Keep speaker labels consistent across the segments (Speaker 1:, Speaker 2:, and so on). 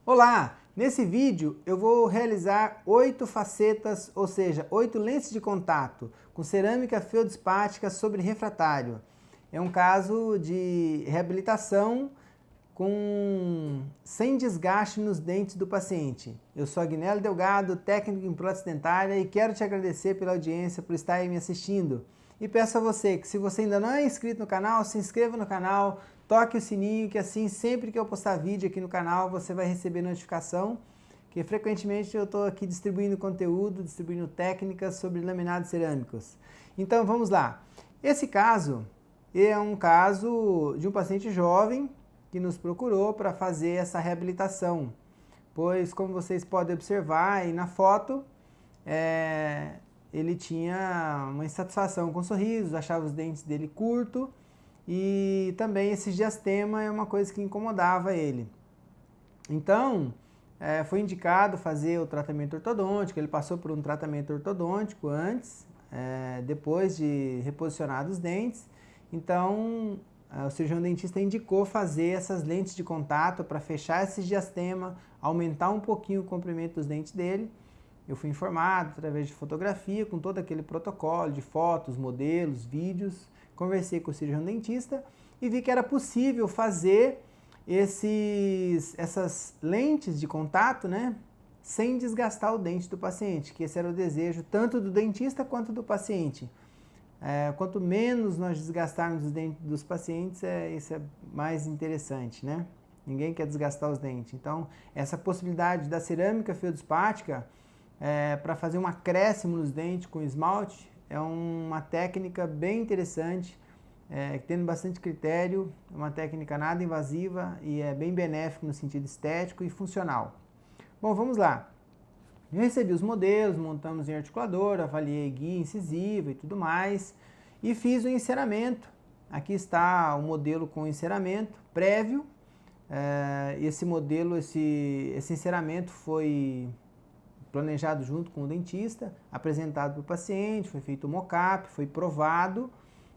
Speaker 1: Olá! Nesse vídeo eu vou realizar 8 facetas, ou seja, 8 lentes de contato com cerâmica feldspática sobre refratário. É um caso de reabilitação sem desgaste nos dentes do paciente. Eu sou Agnello Delgado, técnico em prótese dentária, e quero te agradecer pela audiência, por estar aí me assistindo. E peço a você que, se você ainda não é inscrito no canal, se inscreva no canal, toque o sininho, que assim sempre que eu postar vídeo aqui no canal você vai receber notificação, que frequentemente eu estou aqui distribuindo conteúdo, distribuindo técnicas sobre laminados cerâmicos. Então vamos lá. Esse caso é um caso de um paciente jovem que nos procurou para fazer essa reabilitação, pois, como vocês podem observar aí na foto, ele tinha uma insatisfação com sorrisos, achava os dentes dele curtos, e também esse diastema é uma coisa que incomodava ele. Então, foi indicado fazer o tratamento ortodôntico. Ele passou por um tratamento ortodôntico antes, depois de reposicionar os dentes. Então, o cirurgião dentista indicou fazer essas lentes de contato para fechar esse diastema, aumentar um pouquinho o comprimento dos dentes dele. Eu fui informado através de fotografia, com todo aquele protocolo de fotos, modelos, vídeos. Conversei com o cirurgião dentista e vi que era possível fazer essas lentes de contato, né, sem desgastar o dente do paciente, que esse era o desejo tanto do dentista quanto do paciente. Quanto menos nós desgastarmos os dentes dos pacientes, isso é mais interessante, né? Ninguém quer desgastar os dentes. Então, essa possibilidade da cerâmica feldspática para fazer um acréscimo nos dentes com esmalte é uma técnica bem interessante, tendo bastante critério, é uma técnica nada invasiva e é bem benéfico no sentido estético e funcional. Bom, vamos lá. Eu recebi os modelos, montamos em articulador, avaliei guia incisiva e tudo mais, e fiz o enceramento. Aqui está o modelo com enceramento prévio. Esse modelo, esse enceramento foi planejado junto com o dentista, apresentado para o paciente, foi feito o mock-up, foi provado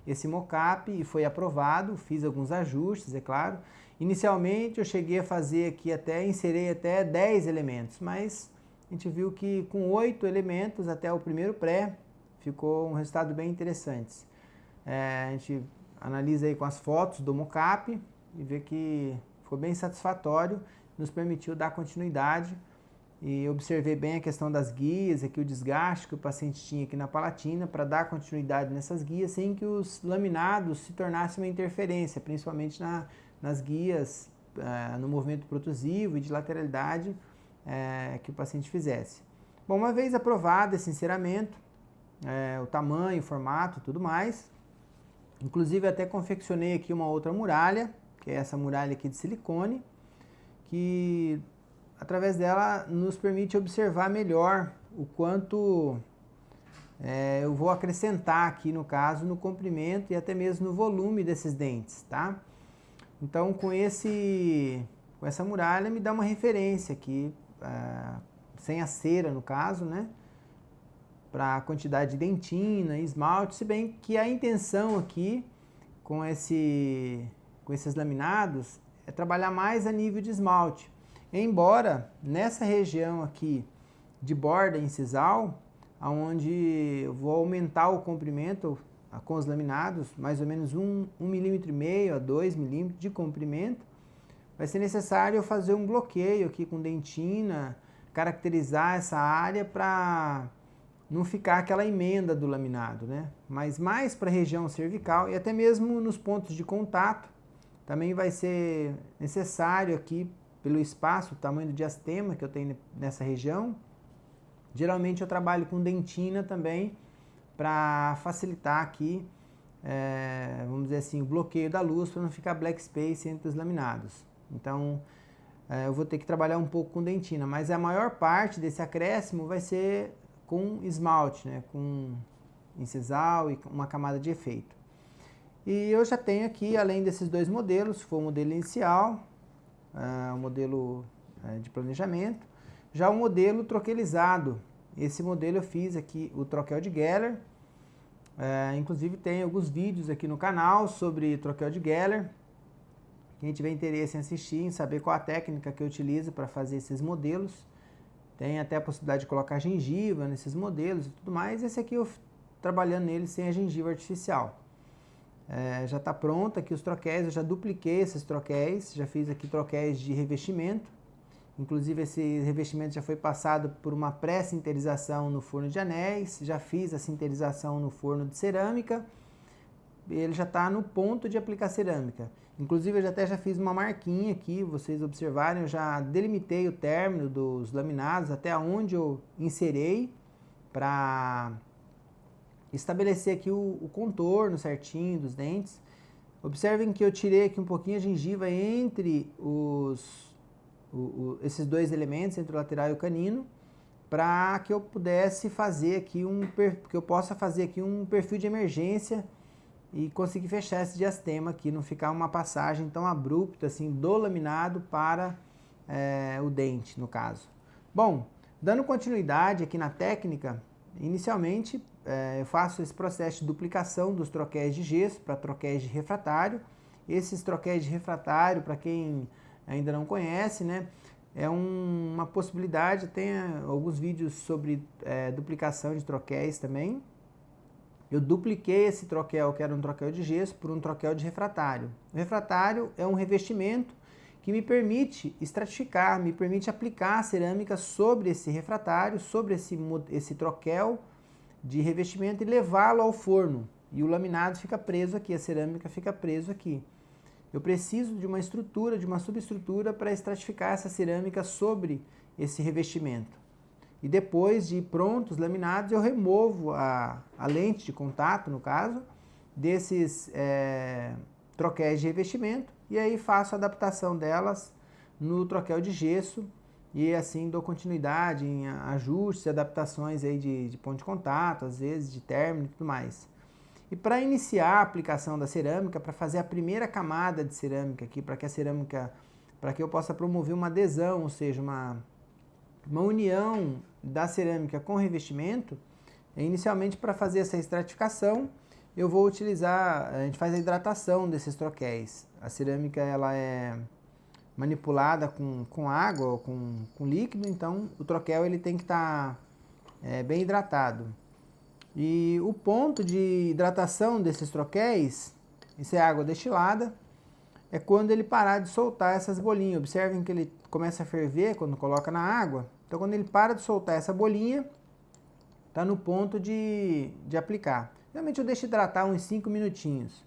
Speaker 1: esse mock-up e foi aprovado. Fiz alguns ajustes, é claro. Inicialmente eu cheguei a fazer aqui inserei até 10 elementos, mas a gente viu que com 8 elementos até o primeiro pré ficou um resultado bem interessante. A gente analisa aí com as fotos do mock-up e vê que ficou bem satisfatório, nos permitiu dar continuidade. E observei bem a questão das guias, aqui o desgaste que o paciente tinha aqui na palatina, para dar continuidade nessas guias, sem que os laminados se tornassem uma interferência, principalmente nas guias, no movimento protrusivo e de lateralidade que o paciente fizesse. Bom, uma vez aprovado esse enceramento, o tamanho, o formato, tudo mais, inclusive até confeccionei aqui uma outra muralha, que é essa muralha aqui de silicone, que através dela nos permite observar melhor o quanto eu vou acrescentar aqui, no caso, no comprimento e até mesmo no volume desses dentes, tá? Então, com essa muralha me dá uma referência aqui, sem a cera, no caso, né? Para a quantidade de dentina e esmalte, se bem que a intenção aqui com esses laminados é trabalhar mais a nível de esmalte. Embora nessa região aqui de borda incisal, onde eu vou aumentar o comprimento com os laminados, mais ou menos 1,5 mm a 2 mm de comprimento, vai ser necessário eu fazer um bloqueio aqui com dentina, caracterizar essa área para não ficar aquela emenda do laminado, né? Mas mais para a região cervical e até mesmo nos pontos de contato, também vai ser necessário aqui, pelo espaço, o tamanho do diastema que eu tenho nessa região. Geralmente eu trabalho com dentina também, para facilitar aqui, vamos dizer assim, o bloqueio da luz, para não ficar black space entre os laminados. Então, eu vou ter que trabalhar um pouco com dentina, mas a maior parte desse acréscimo vai ser com esmalte, né, com incisal e uma camada de efeito. E eu já tenho aqui, além desses dois modelos, foi o modelo inicial, o modelo de planejamento, já o modelo troquelizado. Esse modelo eu fiz aqui o troquel de Geller, inclusive tem alguns vídeos aqui no canal sobre troquel de Geller, Quem tiver interesse em assistir, em saber qual a técnica que eu utilizo para fazer esses modelos, tem até a possibilidade de colocar gengiva nesses modelos e tudo mais. Esse aqui eu trabalhando nele sem a gengiva artificial. Já está pronto aqui os troquéis, eu já dupliquei esses troquéis, já fiz aqui troquéis de revestimento. Inclusive esse revestimento já foi passado por uma pré-sinterização no forno de anéis, já fiz a sinterização no forno de cerâmica, ele já está no ponto de aplicar cerâmica. Inclusive eu já fiz uma marquinha aqui, vocês observarem, eu já delimitei o término dos laminados até onde eu inserei para estabelecer aqui o contorno certinho dos dentes. Observem que eu tirei aqui um pouquinho a gengiva entre esses dois elementos, entre o lateral e o canino, para que eu pudesse fazer aqui possa fazer aqui um perfil de emergência e conseguir fechar esse diastema aqui, não ficar uma passagem tão abrupta assim do laminado para o dente, no caso. Bom, dando continuidade aqui na técnica, inicialmente eu faço esse processo de duplicação dos troquéis de gesso para troquéis de refratário. Esses troquéis de refratário, para quem ainda não conhece, né, é uma possibilidade, tem alguns vídeos sobre duplicação de troquéis também. Eu dupliquei esse troquel, que era um troquel de gesso, por um troquel de refratário. O refratário é um revestimento que me permite estratificar, me permite aplicar a cerâmica sobre esse refratário, sobre esse troquel de revestimento e levá-lo ao forno. E o laminado fica preso aqui, a cerâmica fica preso aqui. Eu preciso de uma estrutura, de uma subestrutura para estratificar essa cerâmica sobre esse revestimento. E depois de prontos laminados, eu removo a lente de contato, no caso, desses troquéis de revestimento e aí faço a adaptação delas no troquel de gesso e assim dou continuidade em ajustes, adaptações aí de ponto de contato, às vezes de término e tudo mais. E para iniciar a aplicação da cerâmica, para fazer a primeira camada de cerâmica aqui, para que eu possa promover uma adesão, ou seja, uma união da cerâmica com o revestimento, inicialmente para fazer essa estratificação, eu vou utilizar, a gente faz a hidratação desses troquéis. A cerâmica ela é manipulada com água ou com líquido, então o troquel ele tem que estar bem hidratado. E o ponto de hidratação desses troquéis, isso é água destilada, é quando ele parar de soltar essas bolinhas. Observem que ele começa a ferver quando coloca na água. Então quando ele para de soltar essa bolinha, está no ponto de aplicar. Realmente eu deixo hidratar uns 5 minutinhos.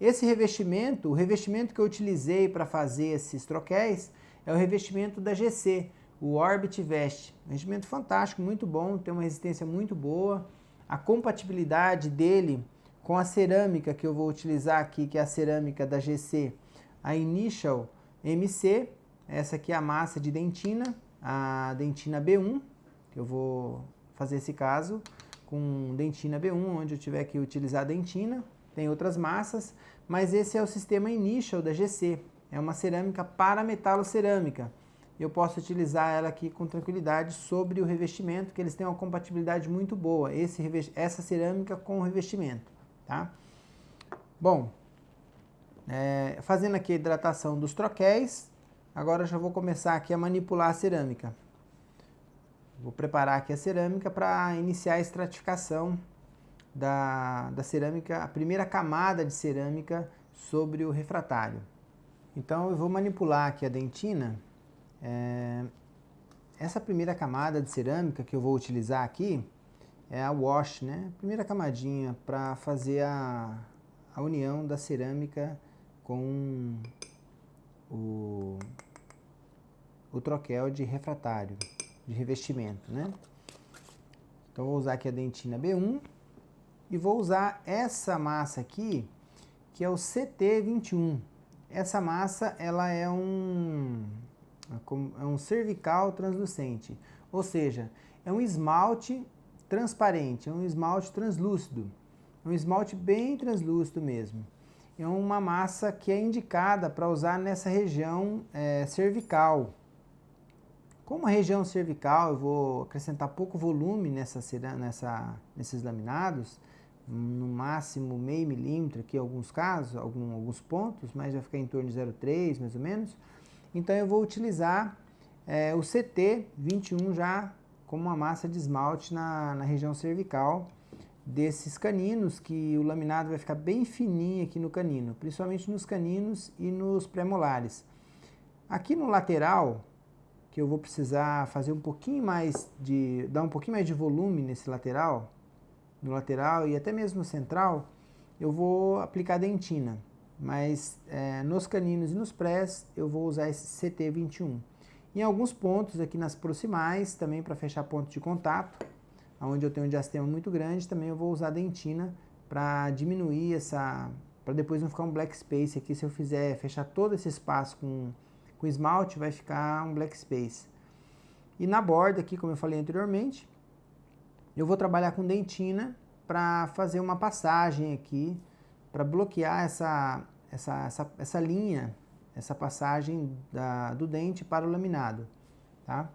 Speaker 1: Esse revestimento, o revestimento que eu utilizei para fazer esses troquéis, é o revestimento da GC, o Orbit Vest. Revestimento fantástico, muito bom, tem uma resistência muito boa. A compatibilidade dele com a cerâmica que eu vou utilizar aqui, que é a cerâmica da GC, a Initial MC, essa aqui é a massa de dentina, a dentina B1, que eu vou fazer esse caso com dentina B1, onde eu tiver que utilizar a dentina. Tem outras massas, mas esse é o sistema Initial da GC, é uma cerâmica parametalocerâmica. Eu posso utilizar ela aqui com tranquilidade sobre o revestimento, que eles têm uma compatibilidade muito boa, essa cerâmica com o revestimento, tá? Bom, fazendo aqui a hidratação dos troquéis, agora eu já vou começar aqui a manipular a cerâmica. Vou preparar aqui a cerâmica para iniciar a estratificação da cerâmica, a primeira camada de cerâmica sobre o refratário. Então eu vou manipular aqui a dentina. Essa primeira camada de cerâmica que eu vou utilizar aqui é a wash, né? Primeira camadinha para fazer a união da cerâmica com o troquel de refratário, de revestimento, né? Então vou usar aqui a dentina B1 e vou usar essa massa aqui, que é o CT21. Essa massa ela é um cervical translucente, ou seja, é um esmalte transparente, é um esmalte translúcido, é um esmalte bem translúcido mesmo. É uma massa que é indicada para usar nessa região cervical. Como a região cervical eu vou acrescentar pouco volume nesses laminados, no máximo meio milímetro aqui em alguns casos, alguns pontos, mas vai ficar em torno de 0,3 mais ou menos. Então eu vou utilizar o CT21 já como uma massa de esmalte na região cervical desses caninos, que o laminado vai ficar bem fininho aqui no canino, principalmente nos caninos e nos premolares. Aqui no lateral, que eu vou precisar fazer um pouquinho mais dar um pouquinho mais de volume nesse lateral, no lateral e até mesmo no central, eu vou aplicar dentina, mas nos caninos e nos prés eu vou usar esse CT21. Em alguns pontos aqui nas proximais, também para fechar ponto de contato, onde eu tenho um diastema muito grande, também eu vou usar dentina para diminuir para depois não ficar um black space aqui. Se eu fechar todo esse espaço com esmalte, vai ficar um black space. E na borda aqui, como eu falei anteriormente, eu vou trabalhar com dentina para fazer uma passagem aqui, para bloquear essa linha, essa passagem do dente para o laminado, tá?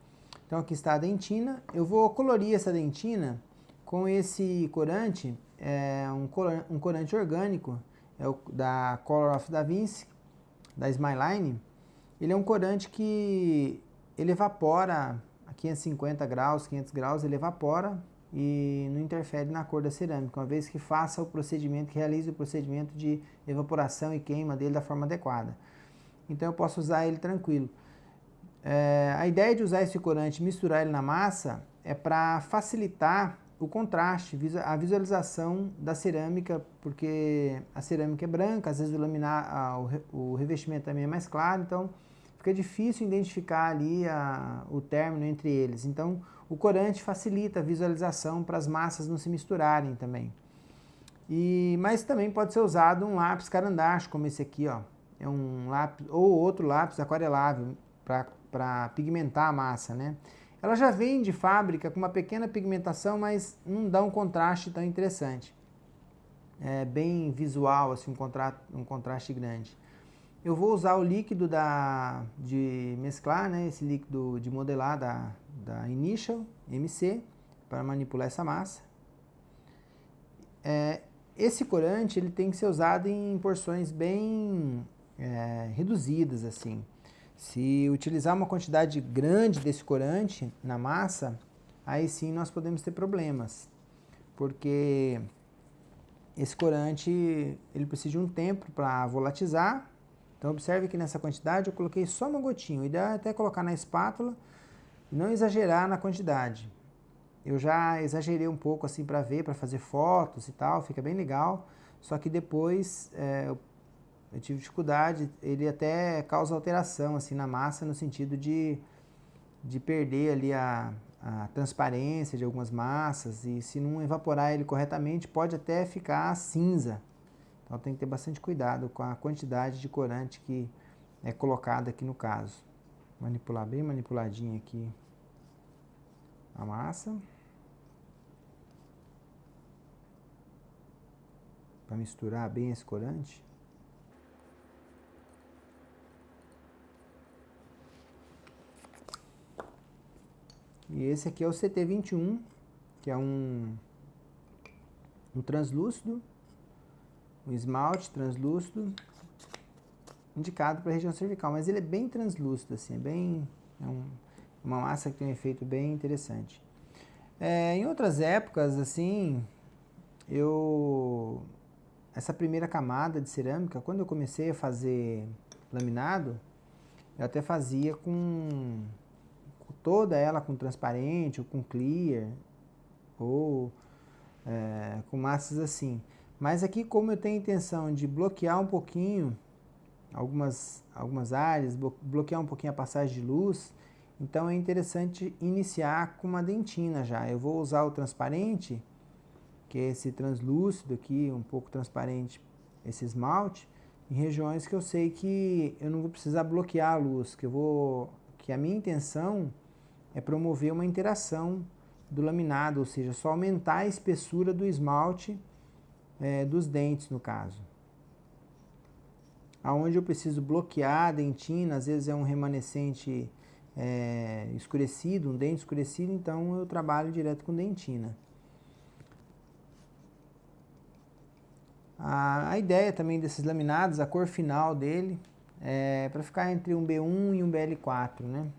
Speaker 1: Então aqui está a dentina. Eu vou colorir essa dentina com esse corante, um corante orgânico, da Color of Da Vinci, da Smiline. Ele é um corante que ele evapora a 550 graus, 500 graus, ele evapora e não interfere na cor da cerâmica, uma vez que realize o procedimento de evaporação e queima dele da forma adequada. Então eu posso usar ele tranquilo. A ideia de usar esse corante e misturar ele na massa é para facilitar o contraste, a visualização da cerâmica, porque a cerâmica é branca, às vezes o revestimento também é mais claro, então fica difícil identificar ali o término entre eles. Então o corante facilita a visualização para as massas não se misturarem também. Mas também pode ser usado um lápis carandache, como esse aqui, ó. É um lápis, ou outro lápis aquarelável para pigmentar a massa, né? Ela já vem de fábrica com uma pequena pigmentação, mas não dá um contraste tão interessante. É bem visual, assim, um contraste grande. Eu vou usar o líquido de mesclar, né? Esse líquido de modelar da Initial MC para manipular essa massa. Esse corante ele tem que ser usado em porções bem reduzidas, assim. Se utilizar uma quantidade grande desse corante na massa, aí sim nós podemos ter problemas, porque esse corante ele precisa de um tempo para volatizar. Então observe que nessa quantidade eu coloquei só uma gotinha. O ideal é até colocar na espátula e não exagerar na quantidade. Eu já exagerei um pouco assim para fazer fotos e tal, fica bem legal. Só que depois eu tive dificuldade, ele até causa alteração assim na massa, no sentido de perder ali a transparência de algumas massas, e se não evaporar ele corretamente pode até ficar cinza. Então tem que ter bastante cuidado com a quantidade de corante que é colocada aqui no caso. Manipular bem manipuladinho aqui a massa, para misturar bem esse corante. E esse aqui é o CT21, que é um translúcido, um esmalte translúcido, indicado para a região cervical, mas ele é bem translúcido, assim, uma massa que tem um efeito bem interessante. Em outras épocas, assim, essa primeira camada de cerâmica, quando eu comecei a fazer laminado, eu até fazia com toda ela com transparente, ou com clear, ou com massas assim. Mas aqui, como eu tenho a intenção de bloquear um pouquinho algumas áreas, bloquear um pouquinho a passagem de luz, então é interessante iniciar com uma dentina já. Eu vou usar o transparente, que é esse translúcido aqui, um pouco transparente, esse esmalte, em regiões que eu sei que eu não vou precisar bloquear a luz, que a minha intenção é promover uma interação do laminado, ou seja, só aumentar a espessura do esmalte dos dentes, no caso. Aonde eu preciso bloquear a dentina, às vezes é um remanescente escurecido, um dente escurecido, então eu trabalho direto com dentina. A ideia também desses laminados, a cor final dele, é para ficar entre um B1 e um BL4, né?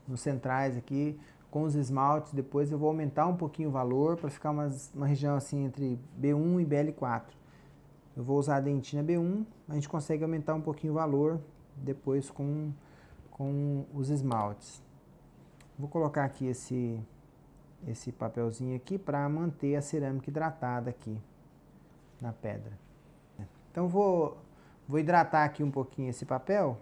Speaker 1: Nos centrais aqui, com os esmaltes, depois eu vou aumentar um pouquinho o valor para ficar uma região assim entre B1 e BL4. Eu vou usar a dentina B1, a gente consegue aumentar um pouquinho o valor depois com os esmaltes. Vou colocar aqui esse papelzinho aqui para manter a cerâmica hidratada aqui na pedra. Então vou hidratar aqui um pouquinho esse papel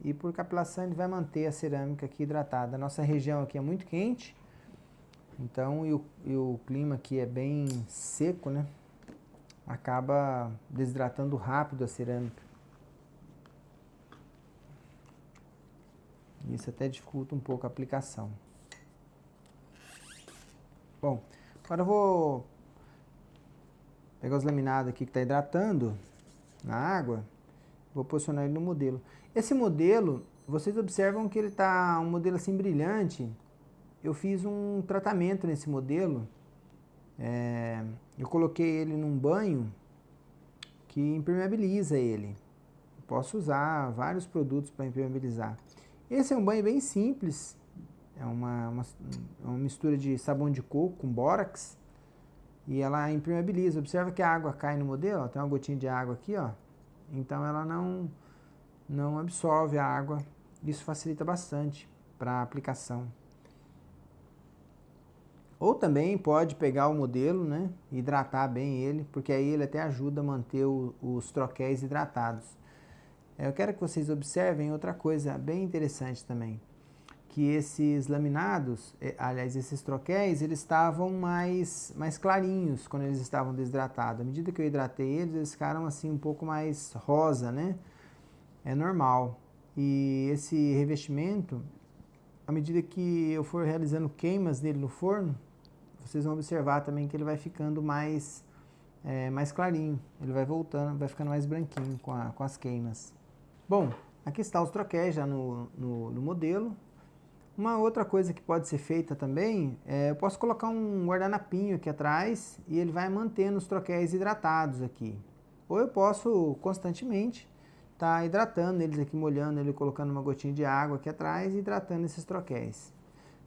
Speaker 1: e por capilação ele vai manter a cerâmica aqui hidratada. A nossa região aqui é muito quente, então e o clima aqui é bem seco, né? Acaba desidratando rápido a cerâmica. Isso até dificulta um pouco a aplicação. Bom, agora eu vou pegar os laminados aqui que está hidratando na água, vou posicionar ele no modelo. Esse modelo, vocês observam que ele está um modelo assim brilhante. Eu fiz um tratamento nesse modelo. Eu coloquei ele num banho que impermeabiliza ele. Eu posso usar vários produtos para impermeabilizar. Esse é um banho bem simples. É uma mistura de sabão de coco com bórax. E ela impermeabiliza. Observa que a água cai no modelo, ó, tem uma gotinha de água aqui, ó. Então ela não absorve a água. Isso facilita bastante para a aplicação. Ou também pode pegar o modelo, né, e hidratar bem ele, porque aí ele até ajuda a manter os troquéis hidratados. Eu quero que vocês observem outra coisa bem interessante também, que esses laminados, aliás, esses troquéis, eles estavam mais clarinhos quando eles estavam desidratados. À medida que eu hidratei eles ficaram assim um pouco mais rosa, né? É normal. E esse revestimento, à medida que eu for realizando queimas nele no forno, vocês vão observar também que ele vai ficando mais clarinho. Ele vai voltando, vai ficando mais branquinho com as queimas. Bom, aqui está os troquéis já no modelo. Uma outra coisa que pode ser feita também, eu posso colocar um guardanapinho aqui atrás e ele vai mantendo os troquéis hidratados aqui. Ou eu posso constantemente estar hidratando eles aqui, molhando ele, colocando uma gotinha de água aqui atrás e hidratando esses troquéis.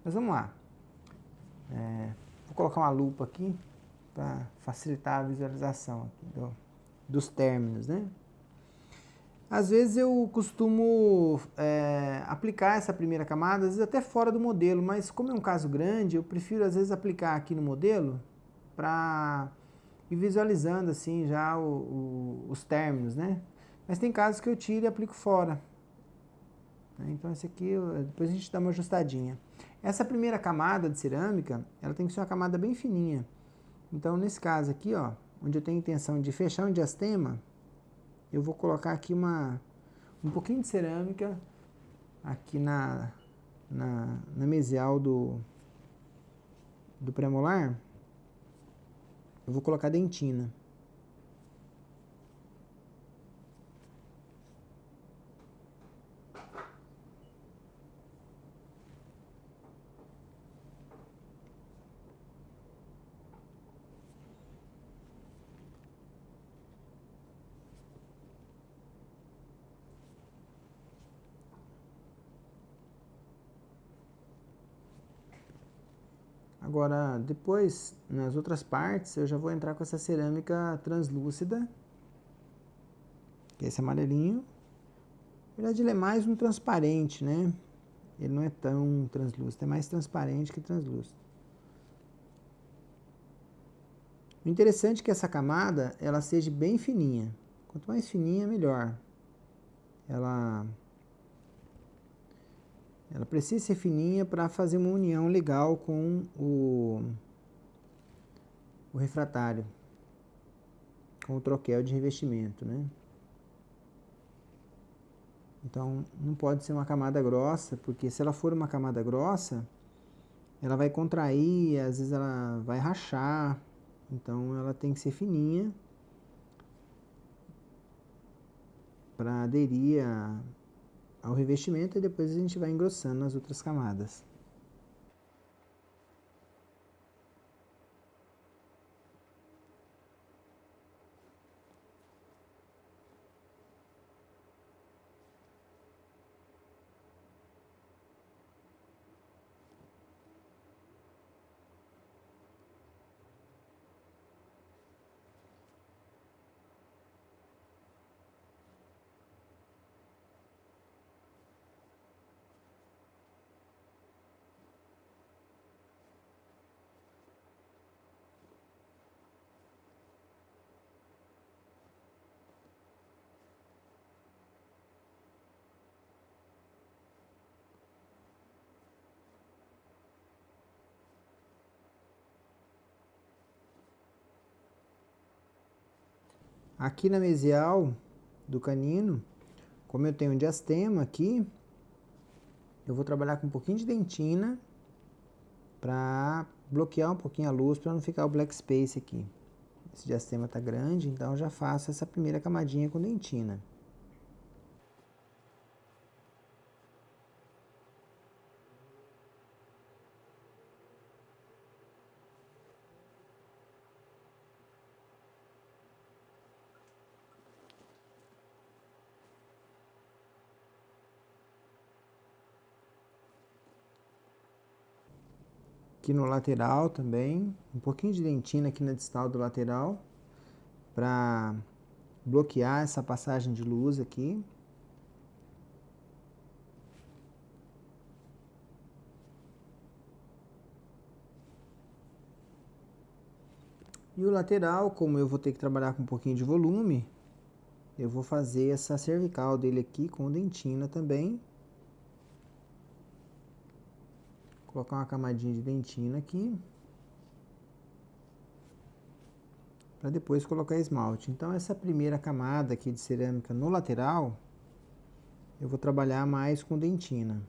Speaker 1: Mas vamos lá. Vou colocar uma lupa aqui para facilitar a visualização aqui dos términos, né? Às vezes eu costumo aplicar essa primeira camada, às vezes até fora do modelo, mas como é um caso grande, eu prefiro às vezes aplicar aqui no modelo para ir visualizando assim já os términos, né? Mas tem casos que eu tiro e aplico fora. Então esse aqui, depois a gente dá uma ajustadinha. Essa primeira camada de cerâmica, ela tem que ser uma camada bem fininha. Então nesse caso aqui, ó, onde eu tenho a intenção de fechar um diastema, eu vou colocar aqui um pouquinho de cerâmica aqui na mesial do premolar. Eu vou colocar dentina. Agora, depois, nas outras partes, eu já vou entrar com essa cerâmica translúcida, que é esse amarelinho. Na verdade, ele é mais um transparente, né? Ele não é tão translúcido, é mais transparente que translúcido. O interessante é que essa camada, ela seja bem fininha. Quanto mais fininha, melhor. Ela precisa ser fininha para fazer uma união legal com o refratário, com o troquel de revestimento, né? Então, não pode ser uma camada grossa, porque se ela for uma camada grossa, ela vai contrair, às vezes ela vai rachar. Então, ela tem que ser fininha para aderir ao revestimento e depois a gente vai engrossando nas outras camadas. Aqui na mesial do canino, como eu tenho um diastema aqui, eu vou trabalhar com um pouquinho de dentina para bloquear um pouquinho a luz, para não ficar o black space aqui. Esse diastema tá grande, então eu já faço essa primeira camadinha com dentina. Aqui no lateral também, um pouquinho de dentina aqui na distal do lateral, para bloquear essa passagem de luz aqui. E o lateral, como eu vou ter que trabalhar com um pouquinho de volume, eu vou fazer essa cervical dele aqui com dentina também. Colocar uma camadinha de dentina aqui, para depois colocar esmalte. Então essa primeira camada aqui de cerâmica no lateral, eu vou trabalhar mais com dentina.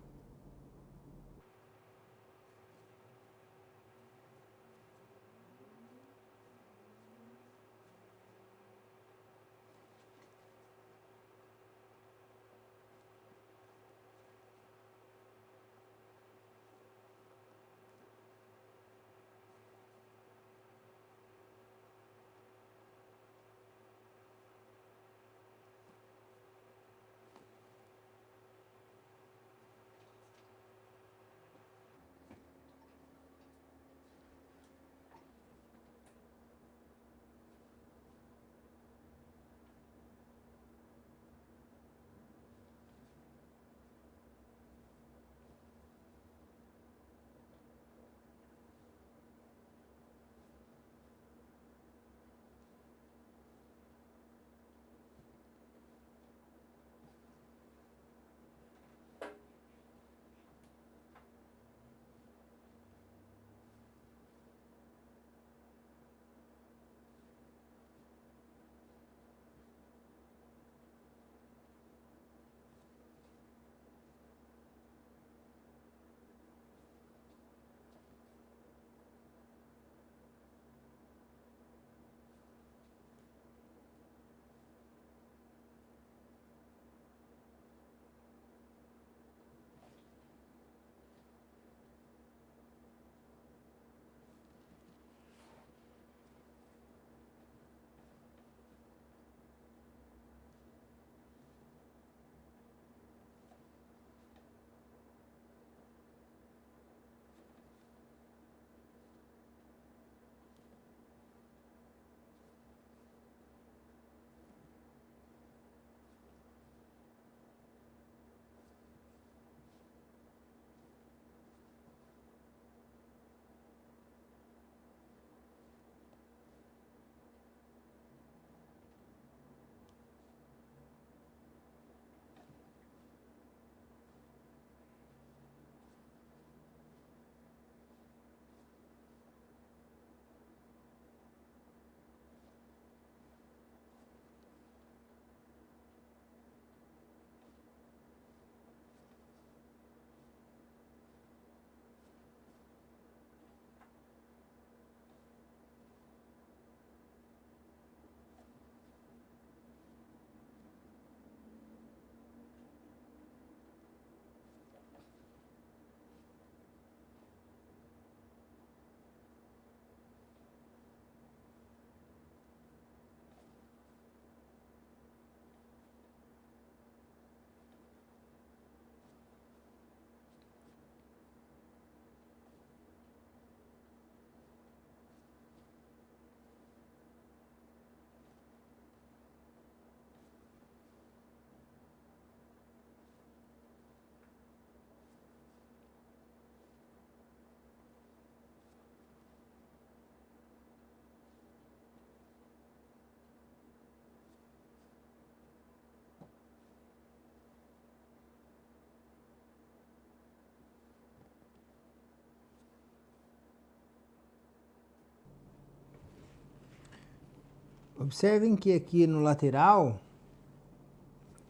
Speaker 1: Observem que aqui no lateral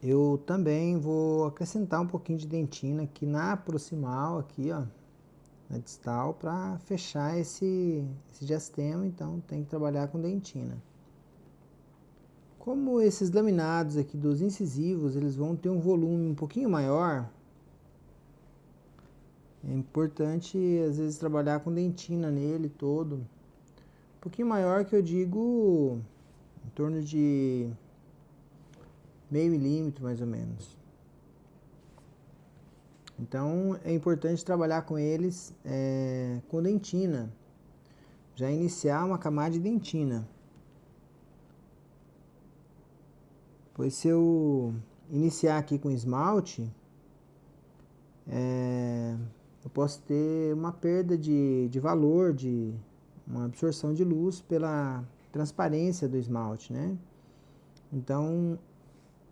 Speaker 1: eu também vou acrescentar um pouquinho de dentina aqui na proximal, aqui ó, na distal, para fechar esse diastema, então tem que trabalhar com dentina. Como esses laminados aqui dos incisivos, eles vão ter um volume um pouquinho maior, é importante às vezes trabalhar com dentina nele todo. Um pouquinho maior, que eu digo em torno de meio milímetro mais ou menos. Então é importante trabalhar com eles com dentina. Já iniciar uma camada de dentina. Pois se eu iniciar aqui com esmalte, eu posso ter uma perda de valor, de uma absorção de luz pela transparência do esmalte, né? Então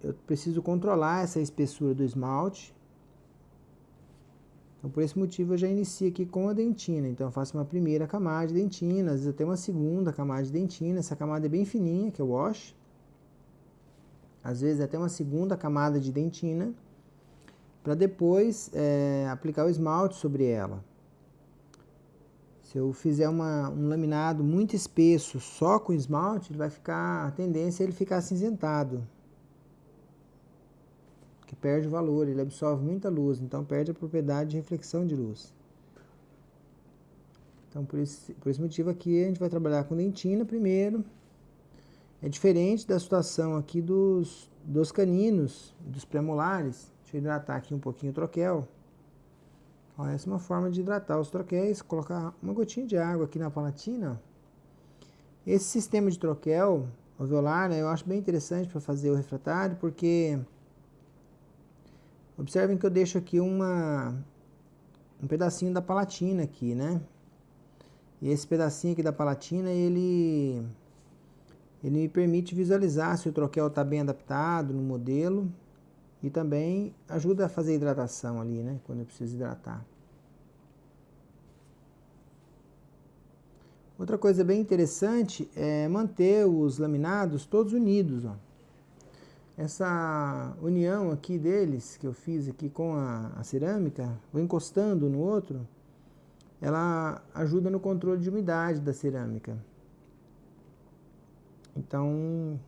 Speaker 1: eu preciso controlar essa espessura do esmalte. Então por esse motivo eu já inicio aqui com a dentina. Então eu faço uma primeira camada de dentina, às vezes até uma segunda camada de dentina. Essa camada é bem fininha, que é o wash. Às vezes até uma segunda camada de dentina, para depois aplicar o esmalte sobre ela. Se eu fizer um laminado muito espesso só com esmalte, ele vai ficar, a tendência é ele ficar acinzentado, que perde o valor, ele absorve muita luz, então perde a propriedade de reflexão de luz. Então por esse motivo aqui a gente vai trabalhar com dentina primeiro. É diferente da situação aqui dos caninos, dos premolares. Deixa eu hidratar aqui um pouquinho o troquel. Ó, essa é uma forma de hidratar os troquéis. Colocar uma gotinha de água aqui na palatina. Esse sistema de troquel alveolar, né, eu acho bem interessante para fazer o refratário, porque observem que eu deixo aqui um pedacinho da palatina aqui, né? E esse pedacinho aqui da palatina, ele me permite visualizar se o troquel está bem adaptado no modelo, e também ajuda a fazer hidratação ali, né, quando eu preciso hidratar. Outra coisa bem interessante é manter os laminados todos unidos, ó. Essa união aqui deles, que eu fiz aqui com a cerâmica, vou encostando no outro, ela ajuda no controle de umidade da cerâmica. Então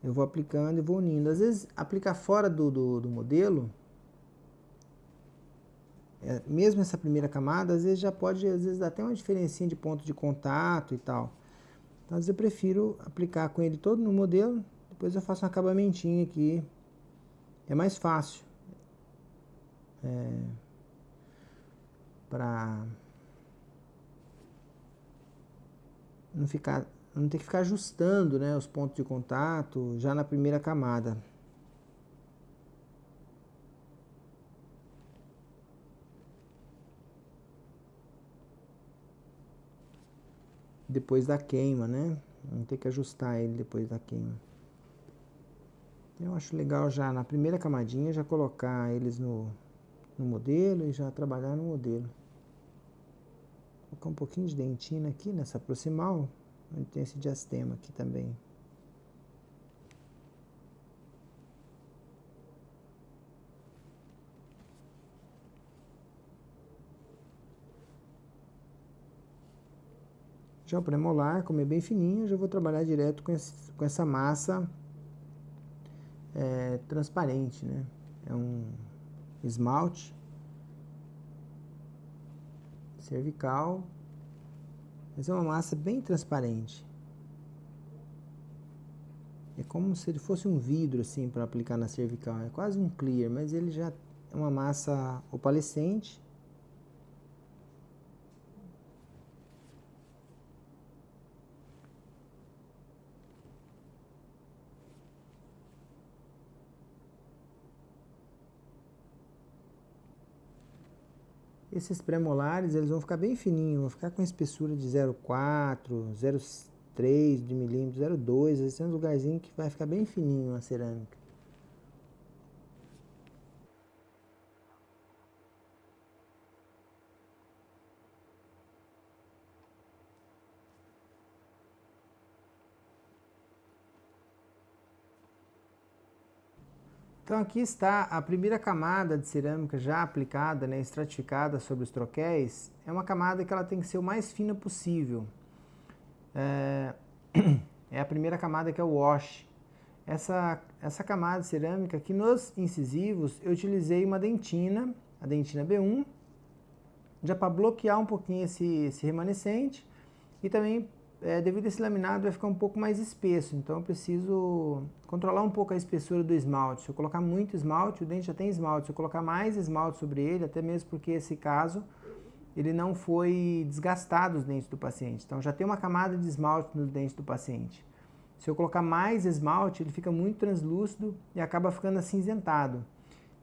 Speaker 1: eu vou aplicando e vou unindo. Às vezes aplicar fora do modelo, mesmo essa primeira camada, às vezes já pode, às vezes, dar até uma diferencinha de ponto de contato e tal. Então às vezes eu prefiro aplicar com ele todo no modelo, depois eu faço um acabamentinho aqui. É mais fácil. Para não ter que ficar ajustando, né, os pontos de contato já na primeira camada. Depois da queima, né? Não ter que ajustar ele depois da queima. Eu acho legal já na primeira camadinha já colocar eles no modelo e já trabalhar no modelo. Vou colocar um pouquinho de dentina aqui nessa proximal, onde tem esse diastema aqui também. Já o premolar, como é bem fininho, já vou trabalhar direto com essa massa transparente, né? É um esmalte cervical, mas é uma massa bem transparente. É como se ele fosse um vidro assim para aplicar na cervical. É quase um clear, mas ele já é uma massa opalescente. Esses premolares, eles vão ficar bem fininhos, vão ficar com espessura de 0,4, 0,3 de milímetro, 0,2. Esse é um lugarzinho que vai ficar bem fininho a cerâmica. Então aqui está a primeira camada de cerâmica já aplicada, né, estratificada sobre os troquéis. É uma camada que ela tem que ser o mais fina possível. É a primeira camada que é o wash. Essa camada de cerâmica aqui nos incisivos eu utilizei uma dentina, a dentina B1, já para bloquear um pouquinho esse remanescente. E também, devido a esse laminado, vai ficar um pouco mais espesso. Então eu preciso controlar um pouco a espessura do esmalte. Se eu colocar muito esmalte, o dente já tem esmalte. Se eu colocar mais esmalte sobre ele, até mesmo porque esse caso, ele não foi desgastado os dentes do paciente. Então já tem uma camada de esmalte nos dentes do paciente. Se eu colocar mais esmalte, ele fica muito translúcido e acaba ficando acinzentado.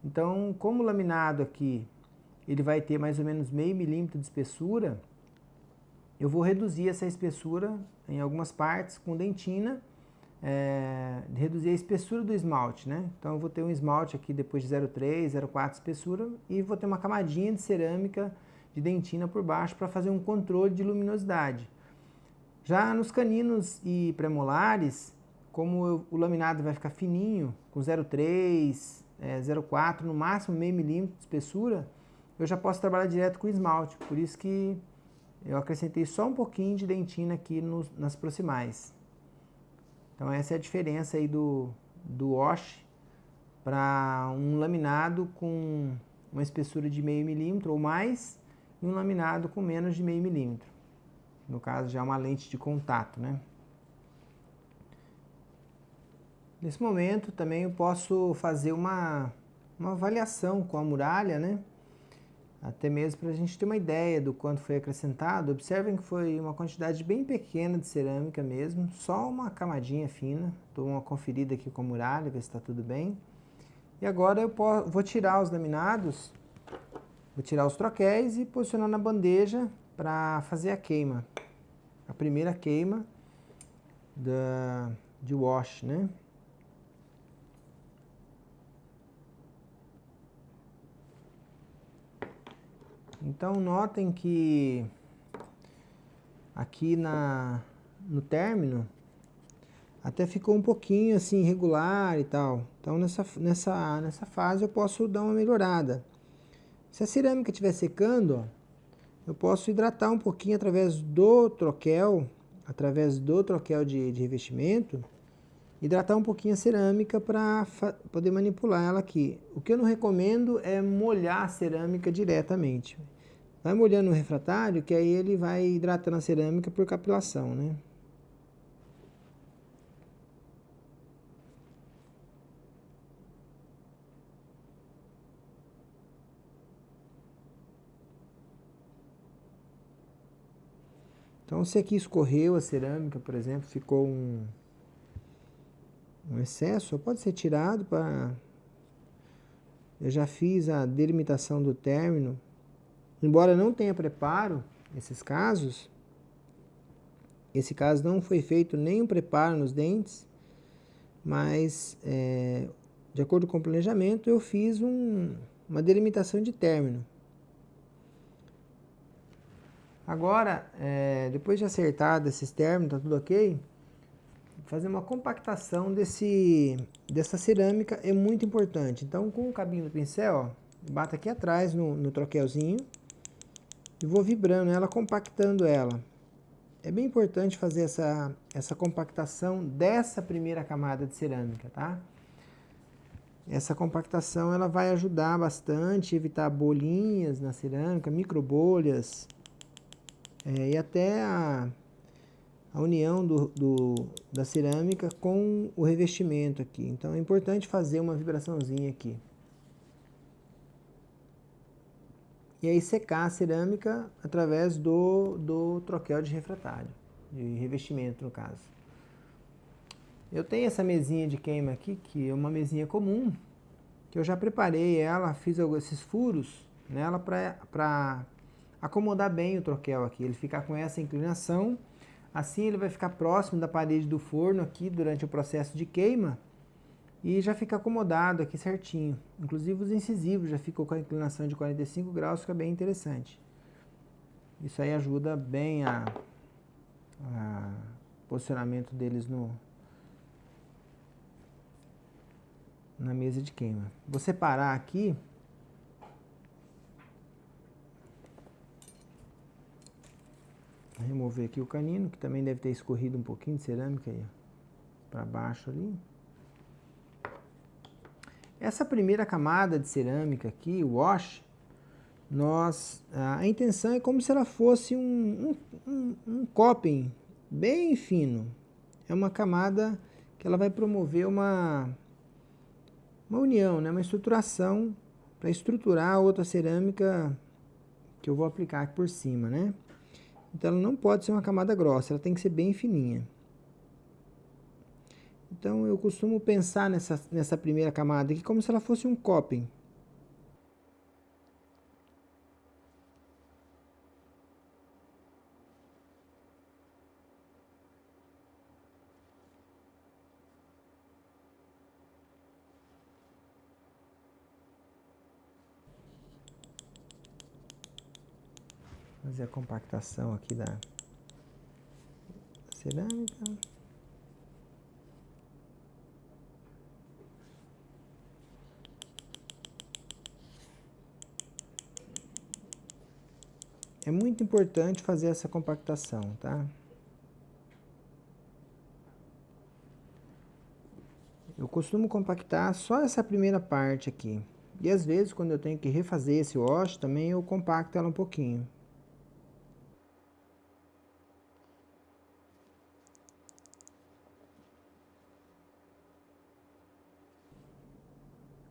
Speaker 1: Então, como o laminado aqui, ele vai ter mais ou menos meio milímetro de espessura, eu vou reduzir essa espessura em algumas partes com dentina, reduzir a espessura do esmalte, né? Então eu vou ter um esmalte aqui depois de 0,3, 0,4 espessura e vou ter uma camadinha de cerâmica de dentina por baixo para fazer um controle de luminosidade. Já nos caninos e premolares, como o laminado vai ficar fininho, com 0,3, 0,4, no máximo meio milímetro de espessura, eu já posso trabalhar direto com esmalte, por isso que eu acrescentei só um pouquinho de dentina aqui nas proximais. Então essa é a diferença aí do wash para um laminado com uma espessura de meio milímetro ou mais e um laminado com menos de meio milímetro. No caso já é uma lente de contato, né? Nesse momento também eu posso fazer uma avaliação com a muralha, né? Até mesmo para a gente ter uma ideia do quanto foi acrescentado. Observem que foi uma quantidade bem pequena de cerâmica mesmo, só uma camadinha fina. Dou uma conferida aqui com a muralha, ver se está tudo bem. E agora eu vou tirar os laminados, vou tirar os troquéis e posicionar na bandeja para fazer a queima. A primeira queima de wash, né? Então notem que aqui no término até ficou um pouquinho assim irregular e tal. Então nessa fase eu posso dar uma melhorada. Se a cerâmica estiver secando, ó, eu posso hidratar um pouquinho através do troquel de revestimento, hidratar um pouquinho a cerâmica para poder manipular ela aqui. O que eu não recomendo é molhar a cerâmica diretamente. Vai molhando o refratário, que aí ele vai hidratando a cerâmica por capilação, né? Então, se aqui escorreu a cerâmica, por exemplo, ficou um excesso, pode ser tirado para... Eu já fiz a delimitação do término. Embora não tenha preparo, esse caso não foi feito nenhum preparo nos dentes, mas de acordo com o planejamento eu fiz uma delimitação de término. Agora, depois de acertado esses términos, tá tudo ok, fazer uma compactação dessa cerâmica é muito importante. Então, com o cabinho do pincel, ó, bato aqui atrás no troquelzinho e vou vibrando ela, compactando ela. É bem importante fazer essa compactação dessa primeira camada de cerâmica, tá? Essa compactação ela vai ajudar bastante, evitar bolinhas na cerâmica, microbolhas, e até a união da cerâmica com o revestimento aqui. Então é importante fazer uma vibraçãozinha aqui. E aí secar a cerâmica através do troquel de refratário, de revestimento no caso. Eu tenho essa mesinha de queima aqui, que é uma mesinha comum, que eu já preparei ela, fiz esses furos nela para acomodar bem o troquel aqui, ele ficar com essa inclinação, assim ele vai ficar próximo da parede do forno aqui durante o processo de queima e já fica acomodado aqui certinho. Inclusive os incisivos já ficou com a inclinação de 45 graus, fica bem interessante. Isso aí ajuda bem a posicionamento deles na mesa de queima. Vou separar aqui. Remover aqui o canino, que também deve ter escorrido um pouquinho de cerâmica aí, para baixo ali. Essa primeira camada de cerâmica aqui, o wash, a intenção é como se ela fosse um coping bem fino. É uma camada que ela vai promover uma união, né? Uma estruturação para estruturar a outra cerâmica que eu vou aplicar aqui por cima, né? Então ela não pode ser uma camada grossa, ela tem que ser bem fininha. Então eu costumo pensar nessa primeira camada aqui como se ela fosse um coping. Fazer a compactação aqui da cerâmica. É muito importante fazer essa compactação, tá? Eu costumo compactar só essa primeira parte aqui. E às vezes, quando eu tenho que refazer esse wash, também eu compacto ela um pouquinho.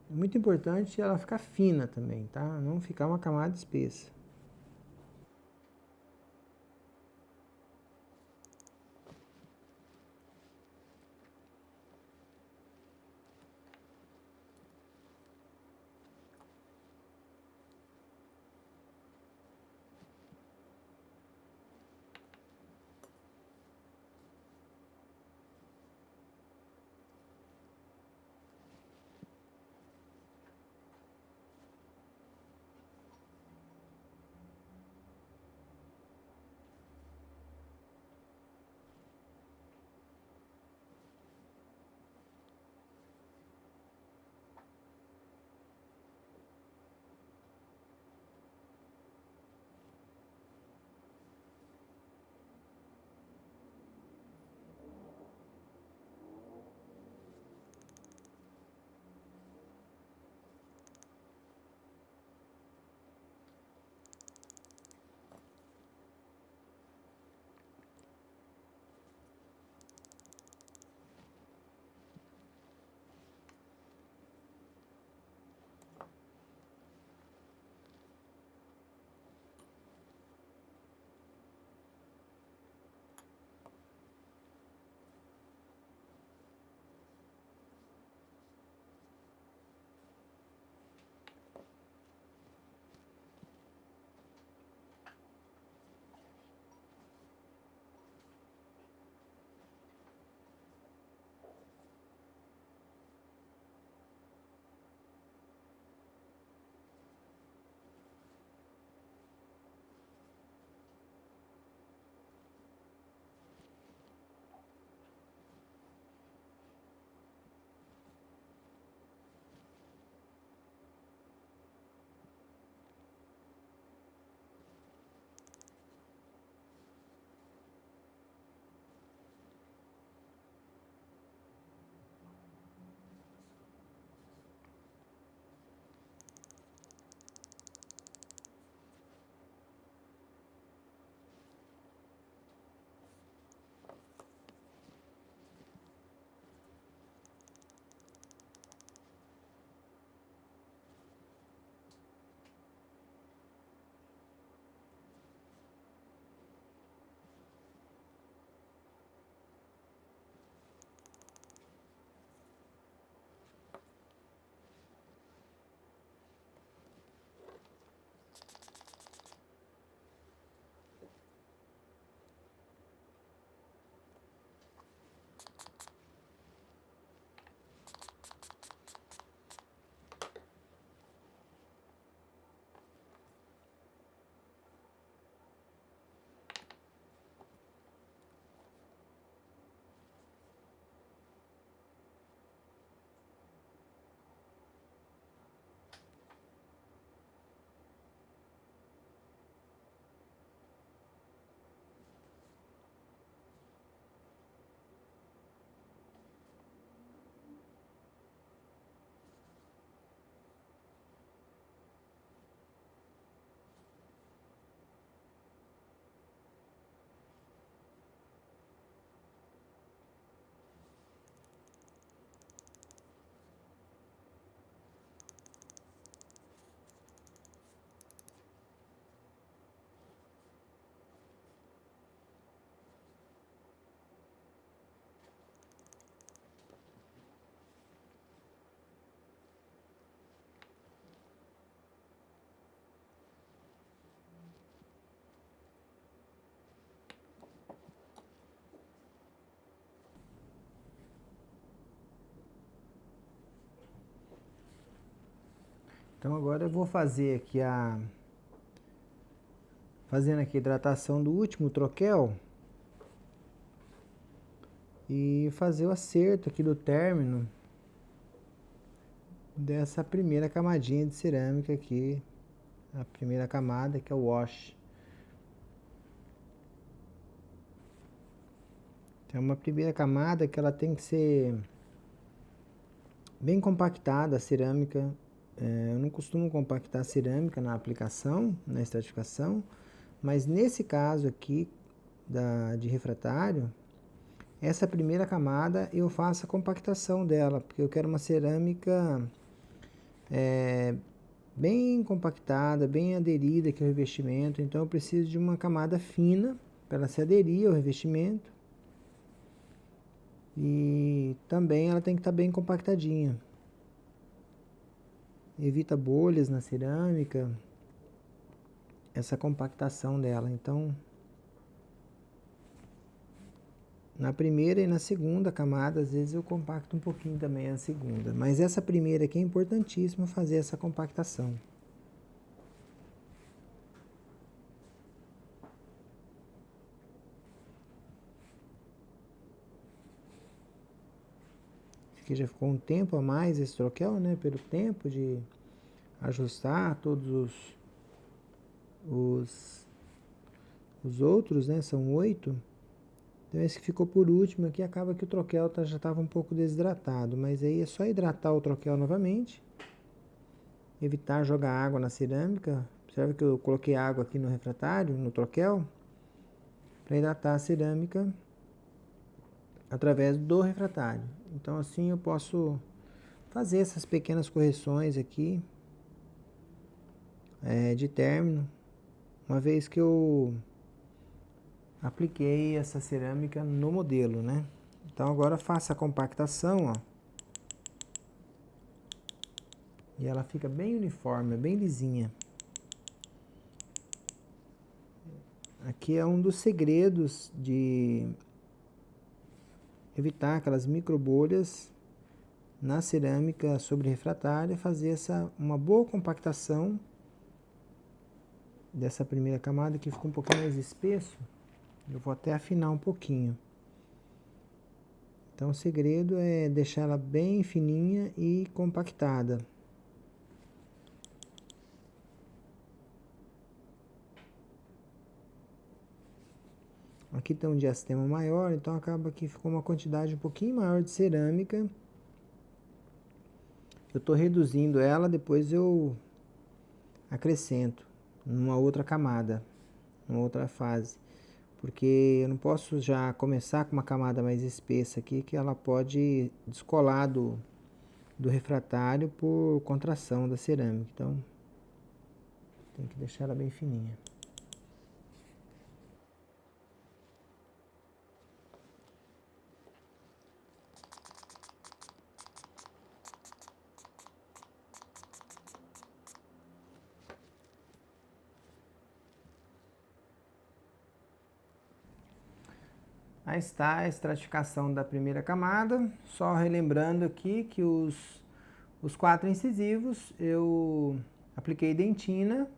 Speaker 1: É muito importante ela ficar fina também, tá? Não ficar uma camada espessa. Então agora eu vou fazer aqui fazendo aqui a hidratação do último troquel e fazer o acerto aqui do término dessa primeira camadinha de cerâmica aqui, a primeira camada que é o wash. Então, uma primeira camada que ela tem que ser bem compactada, a cerâmica. Eu não costumo compactar a cerâmica na aplicação, na estratificação, mas nesse caso aqui de refratário, essa primeira camada eu faço a compactação dela, porque eu quero uma cerâmica bem compactada, bem aderida aqui ao revestimento, então eu preciso de uma camada fina para ela se aderir ao revestimento. E também ela tem que estar bem compactadinha. Evita bolhas na cerâmica, essa compactação dela. Então, na primeira e na segunda camada, às vezes eu compacto um pouquinho também a segunda. Mas essa primeira aqui é importantíssima fazer essa compactação. Aqui já ficou um tempo a mais esse troquel, né? Pelo tempo de ajustar todos os outros, né? São 8. Então esse que ficou por último aqui, acaba que o troquel já estava um pouco desidratado. Mas aí é só hidratar o troquel novamente. Evitar jogar água na cerâmica. Observe que eu coloquei água aqui no refratário, no troquel, para hidratar a cerâmica através do refratário. Então assim eu posso fazer essas pequenas correções aqui de término, uma vez que eu apliquei essa cerâmica no modelo, né? Então agora faço a compactação, ó. E ela fica bem uniforme, bem lisinha. Aqui é um dos segredos de evitar aquelas micro bolhas na cerâmica sobre refratária, fazer uma boa compactação dessa primeira camada que ficou um pouquinho mais espesso. Eu vou até afinar um pouquinho. Então o segredo é deixar ela bem fininha e compactada. Aqui tem um diastema maior, então acaba que ficou uma quantidade um pouquinho maior de cerâmica. Eu estou reduzindo ela, depois eu acrescento numa outra camada, numa outra fase. Porque eu não posso já começar com uma camada mais espessa aqui, que ela pode descolar do refratário por contração da cerâmica. Então, tem que deixar ela bem fininha. Aí está a estratificação da primeira camada, só relembrando aqui que os 4 incisivos eu apliquei dentina,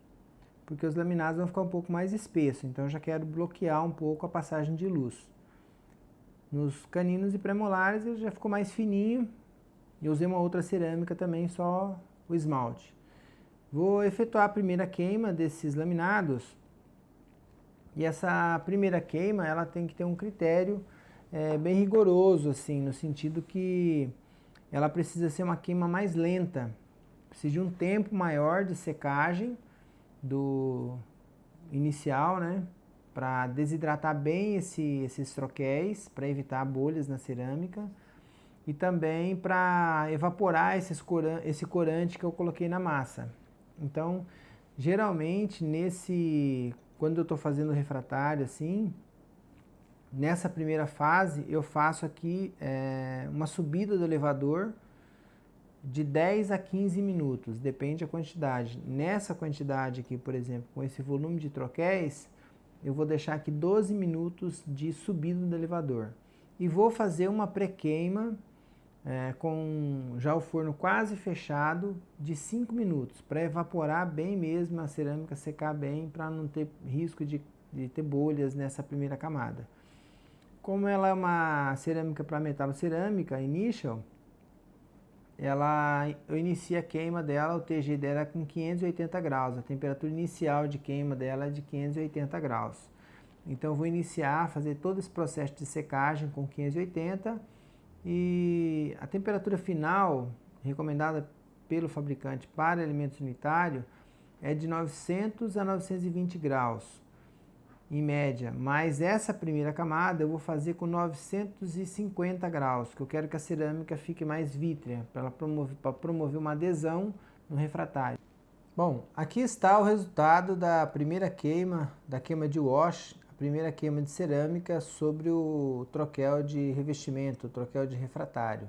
Speaker 1: porque os laminados vão ficar um pouco mais espessos, então eu já quero bloquear um pouco a passagem de luz. Nos caninos e premolares ele já ficou mais fininho, e eu usei uma outra cerâmica também, só o esmalte. Vou efetuar a primeira queima desses laminados. E essa primeira queima, ela tem que ter um critério bem rigoroso, assim, no sentido que ela precisa ser uma queima mais lenta. Precisa de um tempo maior de secagem do inicial, né? Para desidratar bem esses troquéis, para evitar bolhas na cerâmica. E também para evaporar esse corante que eu coloquei na massa. Então, geralmente, quando eu estou fazendo refratário assim, nessa primeira fase eu faço aqui uma subida do elevador de 10 a 15 minutos, depende da quantidade. Nessa quantidade aqui, por exemplo, com esse volume de troquéis, eu vou deixar aqui 12 minutos de subida do elevador. E vou fazer uma pré-queima com já o forno quase fechado, de 5 minutos, para evaporar bem mesmo, a cerâmica secar bem, para não ter risco de ter bolhas nessa primeira camada. Como ela é uma cerâmica para metalocerâmica, initial, eu inicio a queima dela, o TG dela é com 580 graus, a temperatura inicial de queima dela é de 580 graus. Então eu vou iniciar, fazer todo esse processo de secagem com 580 e a temperatura final recomendada pelo fabricante para alimentos unitários é de 900 a 920 graus, em média. Mas essa primeira camada eu vou fazer com 950 graus, que eu quero que a cerâmica fique mais vítrea, para promover uma adesão no refratário. Bom, aqui está o resultado da primeira queima, da queima de wash, a primeira queima de cerâmica sobre o troquel de revestimento, o troquel de refratário.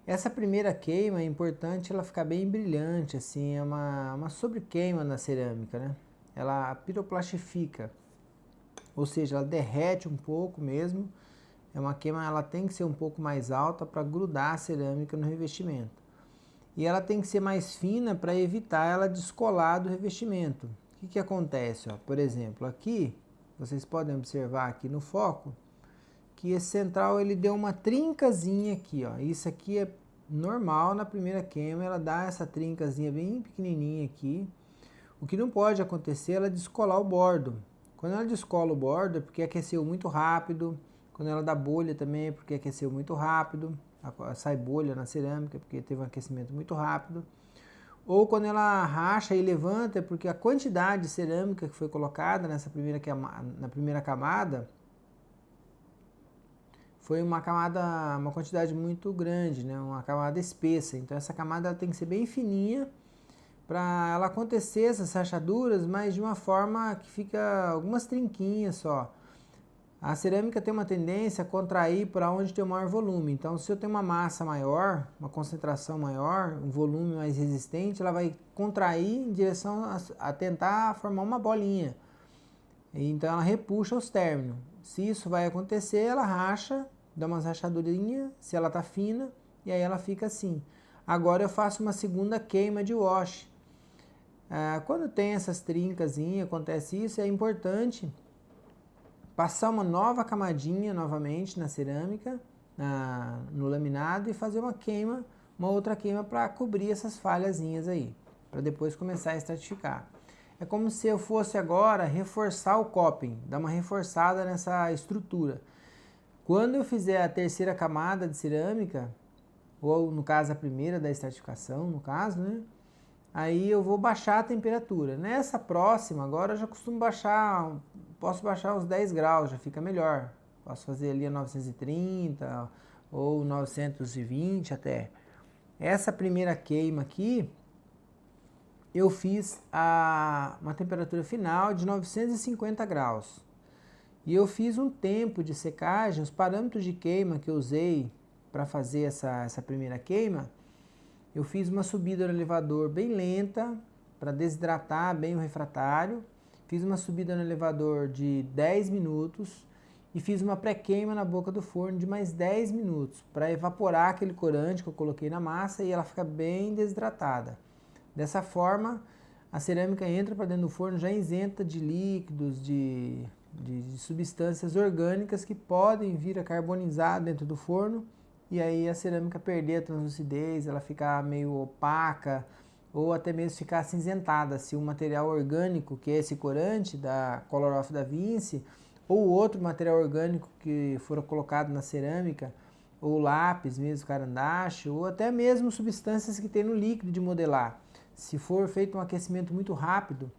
Speaker 1: Essa primeira queima é importante ela ficar bem brilhante, assim, é uma sobrequeima na cerâmica, né? Ela piroplastifica, ou seja, ela derrete um pouco mesmo. É uma queima, ela tem que ser um pouco mais alta para grudar a cerâmica no revestimento. E ela tem que ser mais fina para evitar ela descolar do revestimento. O que acontece? Ó? Por exemplo, aqui, vocês podem observar aqui no foco, que esse central ele deu uma trincazinha aqui. Ó. Isso aqui é normal na primeira queima, ela dá essa trincazinha bem pequenininha aqui. O que não pode acontecer é ela descolar o bordo. Quando ela descola o bordo é porque aqueceu muito rápido. Quando ela dá bolha também é porque aqueceu muito rápido. Sai bolha na cerâmica porque teve um aquecimento muito rápido. Ou quando ela racha e levanta é porque a quantidade de cerâmica que foi colocada na primeira camada foi uma quantidade muito grande, né? Uma camada espessa. Então essa camada ela tem que ser bem fininha para ela acontecer essas rachaduras, mas de uma forma que fica algumas trinquinhas só. A cerâmica tem uma tendência a contrair para onde tem o maior volume. Então, se eu tenho uma massa maior, uma concentração maior, um volume mais resistente, ela vai contrair em direção a tentar formar uma bolinha. Então, ela repuxa os términos. Se isso vai acontecer, ela racha, dá umas rachadurinhas, se ela está fina, e aí ela fica assim. Agora eu faço uma segunda queima de wash. Quando tem essas trincazinhas, acontece isso, é importante passar uma nova camadinha novamente na cerâmica, no laminado, e fazer uma outra queima para cobrir essas falhazinhas aí, para depois começar a estratificar. É como se eu fosse agora reforçar o coping, dar uma reforçada nessa estrutura. Quando eu fizer a terceira camada de cerâmica, ou no caso a primeira da estratificação, no caso, né? Aí eu vou baixar a temperatura. Nessa próxima, agora eu já costumo posso baixar uns 10 graus, já fica melhor. Posso fazer ali a 930 ou 920 até. Essa primeira queima aqui, eu fiz uma temperatura final de 950 graus. E eu fiz um tempo de secagem, os parâmetros de queima que eu usei para fazer essa primeira queima, eu fiz uma subida no elevador bem lenta, para desidratar bem o refratário. Fiz uma subida no elevador de 10 minutos e fiz uma pré-queima na boca do forno de mais 10 minutos, para evaporar aquele corante que eu coloquei na massa e ela fica bem desidratada. Dessa forma, a cerâmica entra para dentro do forno já isenta de líquidos, de substâncias orgânicas que podem vir a carbonizar dentro do forno, e aí a cerâmica perder a translucidez, ela ficar meio opaca, ou até mesmo ficar acinzentada, se o material orgânico, que é esse corante da Color Off da Vinci, ou outro material orgânico que for colocado na cerâmica, ou lápis mesmo, carandache, ou até mesmo substâncias que tem no líquido de modelar. Se for feito um aquecimento muito rápido,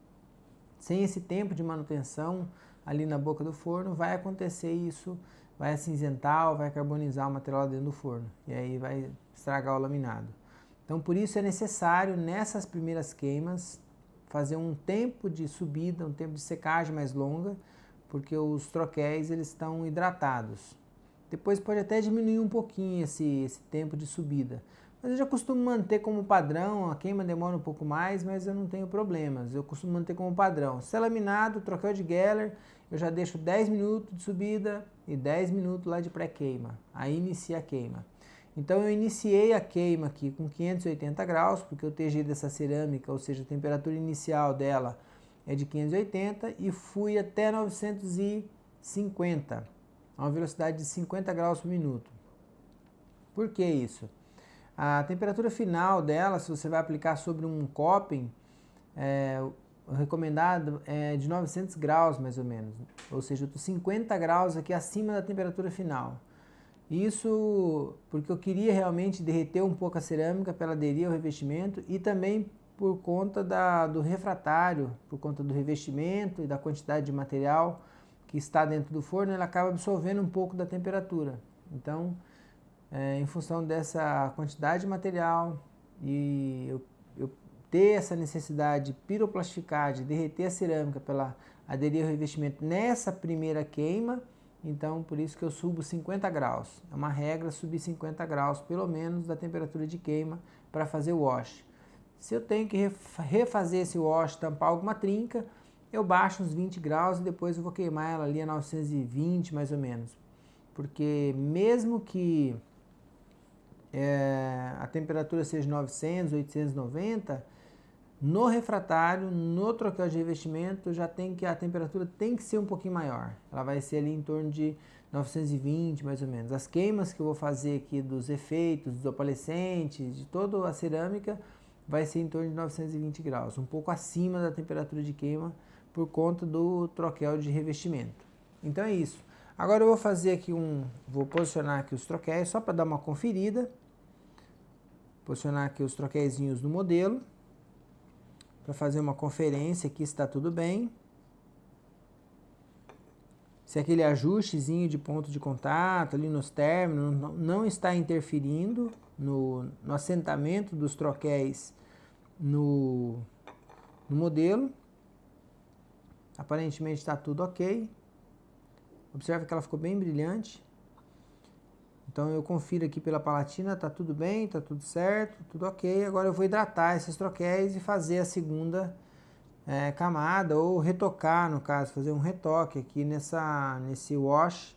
Speaker 1: sem esse tempo de manutenção ali na boca do forno, vai acontecer isso, vai acinzentar ou vai carbonizar o material dentro do forno, e aí vai estragar o laminado. Então, por isso é necessário, nessas primeiras queimas, fazer um tempo de subida, um tempo de secagem mais longa, porque os troquéis eles estão hidratados. Depois pode até diminuir um pouquinho esse tempo de subida. Mas eu já costumo manter como padrão, a queima demora um pouco mais, mas eu não tenho problemas. Eu costumo manter como padrão. Se é laminado, troquel de Geller, eu já deixo 10 minutos de subida e 10 minutos lá de pré-queima. Aí inicia a queima. Então eu iniciei a queima aqui com 580 graus, porque o TG dessa cerâmica, ou seja, a temperatura inicial dela é de 580, e fui até 950, a uma velocidade de 50 graus por minuto. Por que isso? A temperatura final dela, se você vai aplicar sobre um Copping, o recomendado é de 900 graus mais ou menos, ou seja, eu estou 50 graus aqui acima da temperatura final. Isso porque eu queria realmente derreter um pouco a cerâmica para ela aderir ao revestimento, e também por conta do refratário, por conta do revestimento e da quantidade de material que está dentro do forno, ela acaba absorvendo um pouco da temperatura. Então, em função dessa quantidade de material e eu ter essa necessidade de piroplastificar, de derreter a cerâmica para ela aderir ao revestimento nessa primeira queima, então por isso que eu subo 50 graus. É uma regra subir 50 graus, pelo menos, da temperatura de queima para fazer o wash. Se eu tenho que refazer esse wash, tampar alguma trinca, eu baixo uns 20 graus e depois eu vou queimar ela ali a 920 mais ou menos. Porque mesmo que a temperatura seja 900, 890, no refratário, no troquel de revestimento, a temperatura tem que ser um pouquinho maior. Ela vai ser ali em torno de 920 mais ou menos. As queimas que eu vou fazer aqui dos efeitos, dos opalescentes, de toda a cerâmica, vai ser em torno de 920 graus, um pouco acima da temperatura de queima por conta do troquel de revestimento. Então é isso. Agora eu vou fazer aqui vou posicionar aqui os troquéis só para dar uma conferida. Posicionar aqui os troqueizinhos do modelo para fazer uma conferência aqui se está tudo bem. Se aquele ajustezinho de ponto de contato ali nos términos não está interferindo no assentamento dos troquéis no modelo. Aparentemente está tudo ok. Observe que ela ficou bem brilhante. Então eu confiro aqui pela palatina, tá tudo bem, tá tudo certo, tudo ok. Agora eu vou hidratar esses troquéis e fazer a segunda camada, ou retocar, no caso, fazer um retoque aqui nesse wash,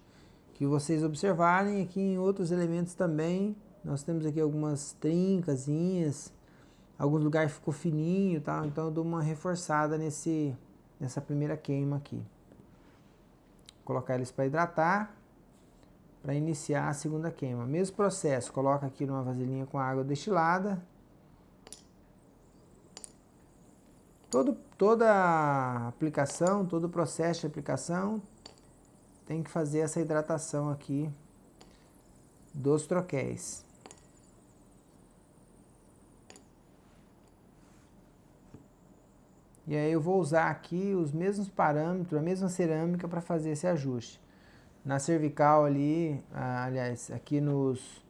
Speaker 1: que vocês observarem aqui em outros elementos também. Nós temos aqui algumas trincazinhas, alguns lugares ficou fininho, tá? Então eu dou uma reforçada nessa primeira queima aqui. Vou colocar eles para hidratar, para iniciar a segunda queima. Mesmo processo, coloca aqui numa vasilhinha com água destilada. Toda a aplicação, todo o processo de aplicação tem que fazer essa hidratação aqui dos troquéis. E aí eu vou usar aqui os mesmos parâmetros, a mesma cerâmica para fazer esse ajuste. Na cervical ali, aliás, aqui nos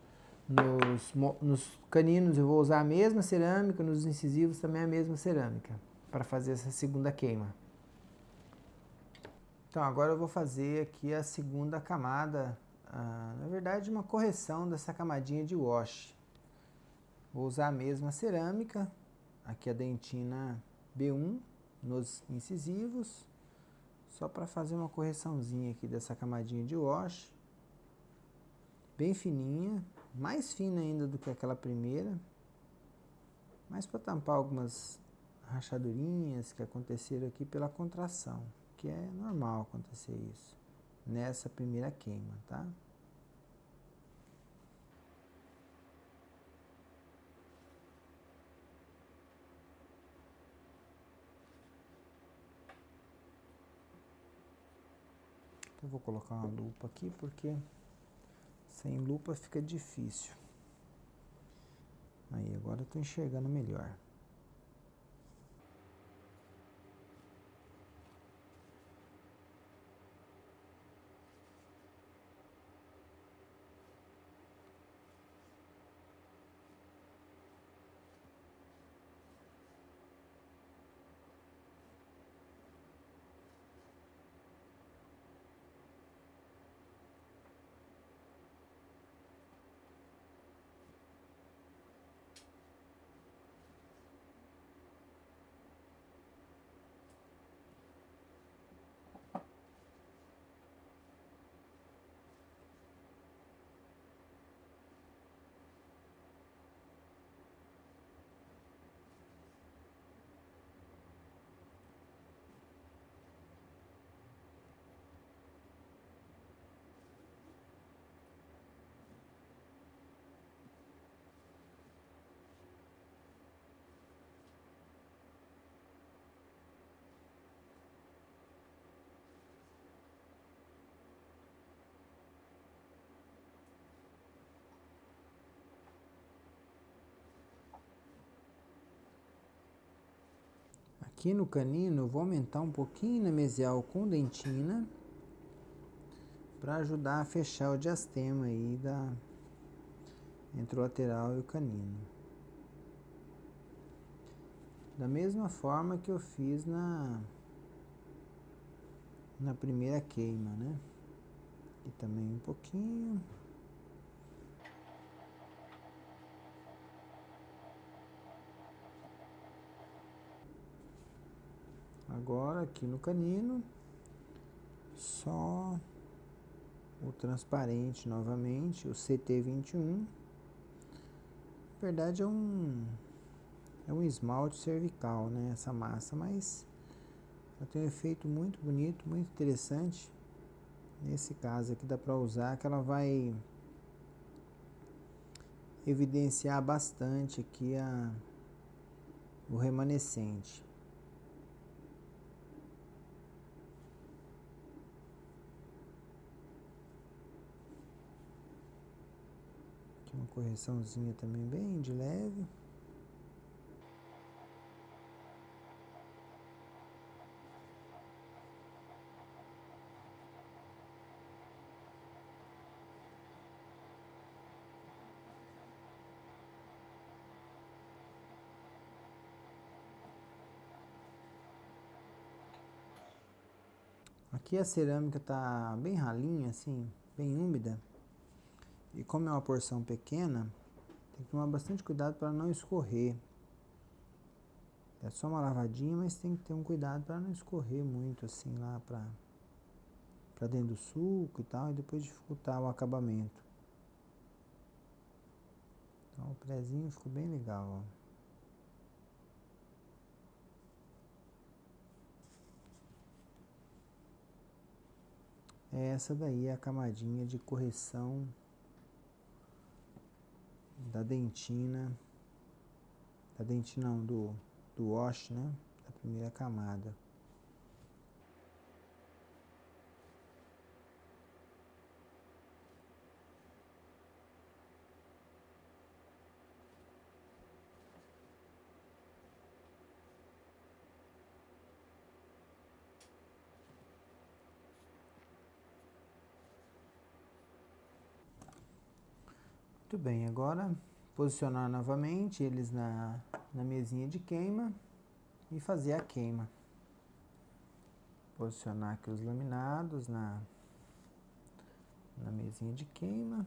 Speaker 1: caninos eu vou usar a mesma cerâmica, nos incisivos também a mesma cerâmica, para fazer essa segunda queima. Então agora eu vou fazer aqui a segunda camada, na verdade uma correção dessa camadinha de wash. Vou usar a mesma cerâmica, aqui a dentina B1 nos incisivos, só para fazer uma correçãozinha aqui dessa camadinha de wash, bem fininha, mais fina ainda do que aquela primeira, mas para tampar algumas rachadurinhas que aconteceram aqui pela contração, que é normal acontecer isso nessa primeira queima, tá? Eu vou colocar uma lupa aqui porque sem lupa fica difícil. Aí, agora eu estou enxergando melhor. Aqui no canino eu vou aumentar um pouquinho na mesial com dentina para ajudar a fechar o diastema aí entre o lateral e o canino. Da mesma forma que eu fiz na primeira queima, né? Aqui também um pouquinho. Agora aqui no canino, só o transparente novamente, o CT21. Na verdade é um esmalte cervical, né? Essa massa, mas ela tem um efeito muito bonito, muito interessante. Nesse caso aqui dá para usar, que ela vai evidenciar bastante aqui o remanescente. Aqui uma correçãozinha também bem de leve. Aqui a cerâmica tá bem ralinha, assim, bem úmida. E como é uma porção pequena, tem que tomar bastante cuidado para não escorrer. É só uma lavadinha, mas tem que ter um cuidado para não escorrer muito assim lá para dentro do suco e tal, e depois dificultar o acabamento. Então o prezinho ficou bem legal, ó. Essa daí é a camadinha de correção da dentina não, do wash, né? Da primeira camada. Muito bem, agora posicionar novamente eles na mesinha de queima e fazer a queima. Posicionar aqui os laminados na mesinha de queima.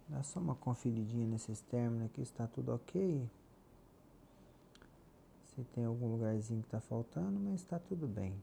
Speaker 1: Dá só uma conferidinha nesses términos aqui, está tudo ok. Se tem algum lugarzinho que está faltando, mas está tudo bem.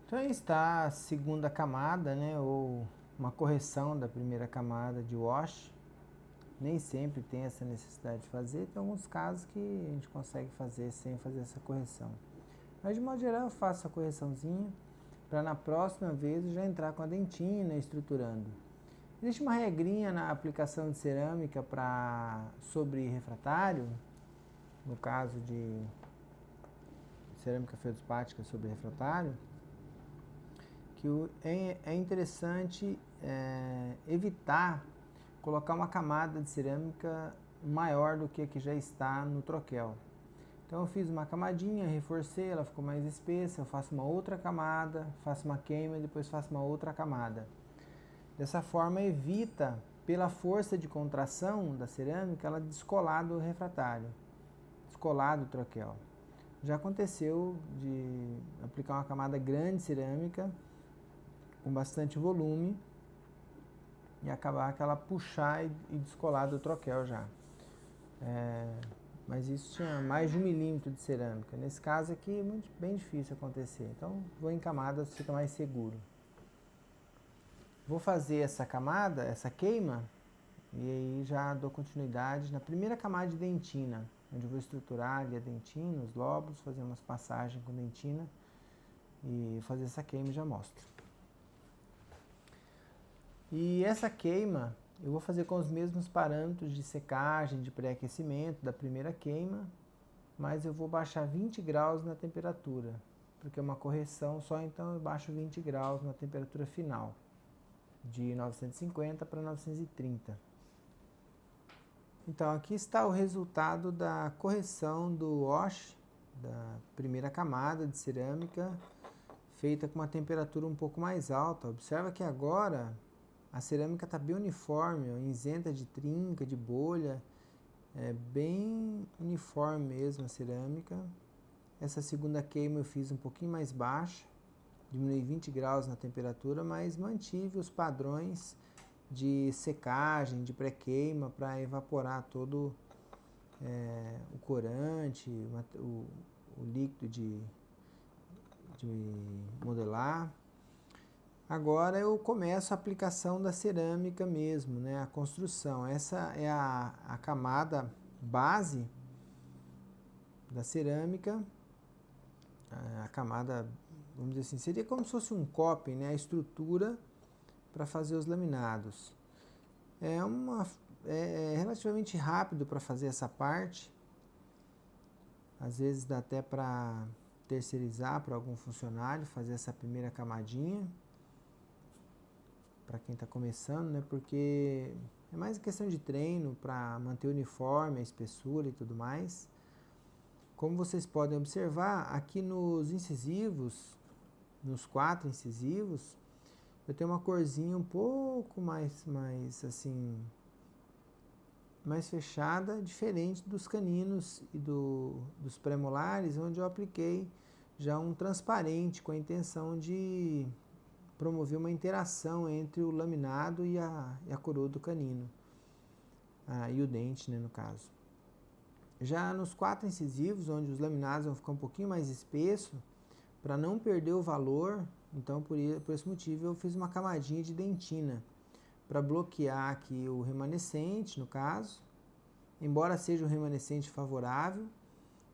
Speaker 1: Então aí está a segunda camada, né, ou uma correção da primeira camada de wash. Nem sempre tem essa necessidade de fazer, tem alguns casos que a gente consegue fazer sem fazer essa correção. Mas de modo geral eu faço a correçãozinha para na próxima vez eu já entrar com a dentina estruturando. Existe uma regrinha na aplicação de cerâmica sobre refratário, no caso de cerâmica feldspática sobre refratário, que é interessante evitar colocar uma camada de cerâmica maior do que a que já está no troquel. Então eu fiz uma camadinha, reforcei, ela ficou mais espessa, eu faço uma outra camada, faço uma queima e depois faço uma outra camada. Dessa forma evita, pela força de contração da cerâmica, ela descolar do refratário, descolar do troquel. Já aconteceu de aplicar uma camada grande de cerâmica com bastante volume e acabar que ela puxar e descolar do troquel já. Mas isso tinha mais de 1 milímetro de cerâmica. Nesse caso aqui é bem difícil acontecer. Então vou em camadas, fica mais seguro. Vou fazer essa camada, essa queima, e aí já dou continuidade na primeira camada de dentina, onde eu vou estruturar ali a dentina, os lóbulos, fazer umas passagens com dentina e fazer essa queima e já mostro. E essa queima eu vou fazer com os mesmos parâmetros de secagem, de pré-aquecimento da primeira queima, mas eu vou baixar 20 graus na temperatura, porque é uma correção só, então eu baixo 20 graus na temperatura final, de 950 para 930. Então aqui está o resultado da correção do wash, da primeira camada de cerâmica, feita com uma temperatura um pouco mais alta. Observa que agora a cerâmica está bem uniforme, isenta de trinca, de bolha, é bem uniforme mesmo a cerâmica. Essa segunda queima eu fiz um pouquinho mais baixa, diminui 20 graus na temperatura, mas mantive os padrões de secagem, de pré-queima, para evaporar todo o corante, o líquido de modelar. Agora eu começo a aplicação da cerâmica mesmo, né? A construção. Essa é a camada base da cerâmica, a camada, vamos dizer assim, seria como se fosse um coping, né? A estrutura para fazer os laminados. É relativamente rápido para fazer essa parte. Às vezes dá até para terceirizar para algum funcionário, fazer essa primeira camadinha. Para quem está começando, né? Porque é mais questão de treino para manter uniforme, a espessura e tudo mais. Como vocês podem observar, aqui nos incisivos, nos 4 incisivos, eu tenho uma corzinha um pouco mais assim, mais fechada, diferente dos caninos e dos premolares, onde eu apliquei já um transparente com a intenção de promover uma interação entre o laminado e a coroa do canino, e o dente, né, no caso. Já nos 4 incisivos, onde os laminados vão ficar um pouquinho mais espesso, para não perder o valor, então por esse motivo eu fiz uma camadinha de dentina, para bloquear aqui o remanescente, no caso, embora seja um remanescente favorável,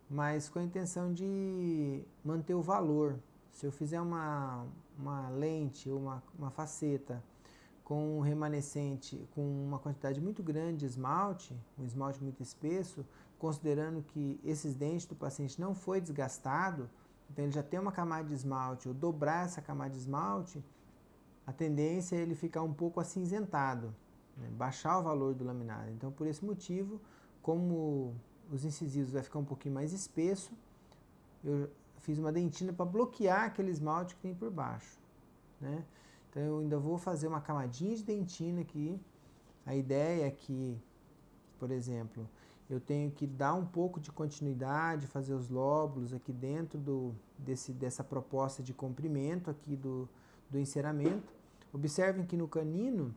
Speaker 1: mas com a intenção de manter o valor. Se eu fizer uma lente ou uma faceta com um remanescente, com uma quantidade muito grande de esmalte, um esmalte muito espesso, considerando que esses dentes do paciente não foi desgastado, então ele já tem uma camada de esmalte, eu dobrar essa camada de esmalte, a tendência é ele ficar um pouco acinzentado, né? Baixar o valor do laminado. Então, por esse motivo, como os incisivos vai ficar um pouquinho mais espesso, eu fiz uma dentina para bloquear aquele esmalte que tem por baixo, né? Então eu ainda vou fazer uma camadinha de dentina aqui. A ideia é que, por exemplo, eu tenho que dar um pouco de continuidade, fazer os lóbulos aqui dentro dessa proposta de comprimento aqui do enceramento. Observem que no canino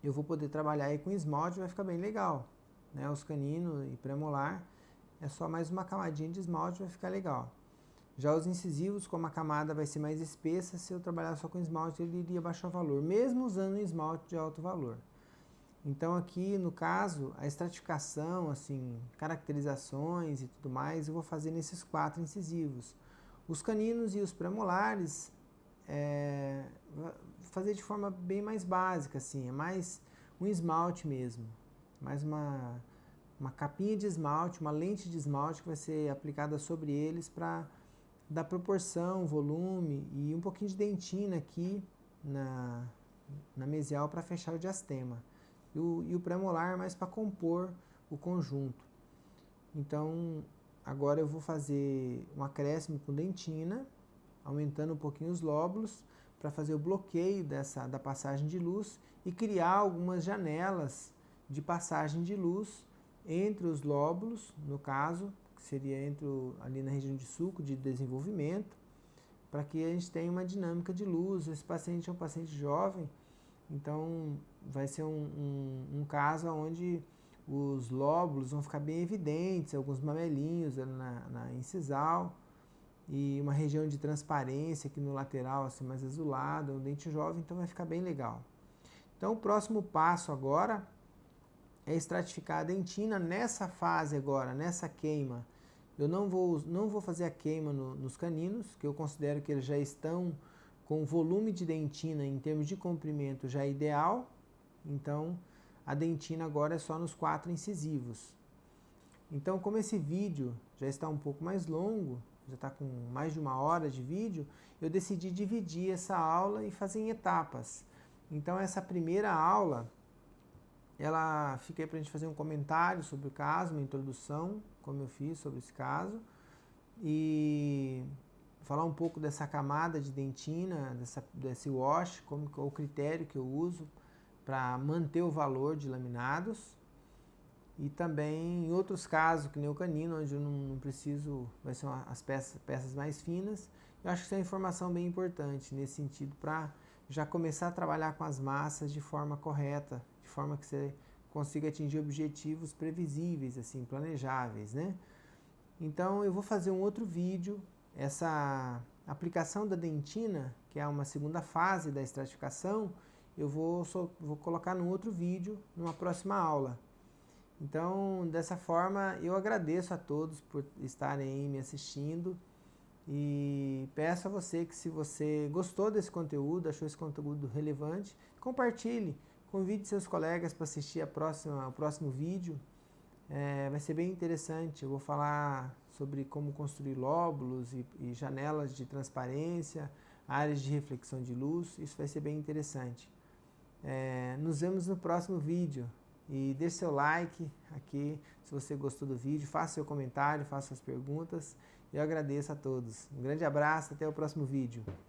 Speaker 1: eu vou poder trabalhar aí com esmalte, vai ficar bem legal, né? Os caninos e premolar é só mais uma camadinha de esmalte, vai ficar legal. Já os incisivos, como a camada vai ser mais espessa, se eu trabalhar só com esmalte, ele iria baixar o valor, mesmo usando um esmalte de alto valor. Então aqui, no caso, a estratificação, assim, caracterizações e tudo mais, eu vou fazer nesses 4 incisivos. Os caninos e os premolares, fazer de forma bem mais básica, assim, é mais um esmalte mesmo, mais uma capinha de esmalte, uma lente de esmalte que vai ser aplicada sobre eles para dar proporção, volume e um pouquinho de dentina aqui na mesial para fechar o diastema. E o premolar mais para compor o conjunto. Então, agora eu vou fazer um acréscimo com dentina, aumentando um pouquinho os lóbulos, para fazer o bloqueio da passagem de luz e criar algumas janelas de passagem de luz entre os lóbulos, no caso, que seria ali na região de sulco de desenvolvimento, para que a gente tenha uma dinâmica de luz. Esse paciente é um paciente jovem, então vai ser um caso onde os lóbulos vão ficar bem evidentes, alguns mamelinhos na incisal e uma região de transparência aqui no lateral, assim, mais azulada, um dente jovem, então vai ficar bem legal. Então o próximo passo agora é estratificar a dentina. Nessa fase agora, nessa queima, eu não vou fazer a queima nos caninos, que eu considero que eles já estão com volume de dentina em termos de comprimento já ideal. Então a dentina agora é só nos 4 incisivos. Então, como esse vídeo já está um pouco mais longo, já está com mais de 1 hora de vídeo, eu decidi dividir essa aula e fazer em etapas. Então essa primeira aula, ela fica aí para a gente fazer um comentário sobre o caso, uma introdução, como eu fiz sobre esse caso, e falar um pouco dessa camada de dentina, desse wash, como o critério que eu uso para manter o valor de laminados. E também em outros casos, que nem o canino, onde eu não preciso, vai ser as peças mais finas. Eu acho que isso é uma informação bem importante nesse sentido, para já começar a trabalhar com as massas de forma correta, de forma que você consiga atingir objetivos previsíveis, assim, planejáveis, né? Então eu vou fazer um outro vídeo, essa aplicação da dentina, que é uma segunda fase da estratificação, eu vou colocar num outro vídeo, numa próxima aula. Então, dessa forma, eu agradeço a todos por estarem aí me assistindo e peço a você que, se você gostou desse conteúdo, achou esse conteúdo relevante, compartilhe, convide seus colegas para assistir o próximo vídeo. Vai ser bem interessante. Eu vou falar sobre como construir lóbulos e janelas de transparência, áreas de reflexão de luz. Isso vai ser bem interessante. Nos vemos no próximo vídeo. E deixe seu like aqui se você gostou do vídeo, faça seu comentário, faça suas perguntas. Eu agradeço a todos. Um grande abraço, até o próximo vídeo.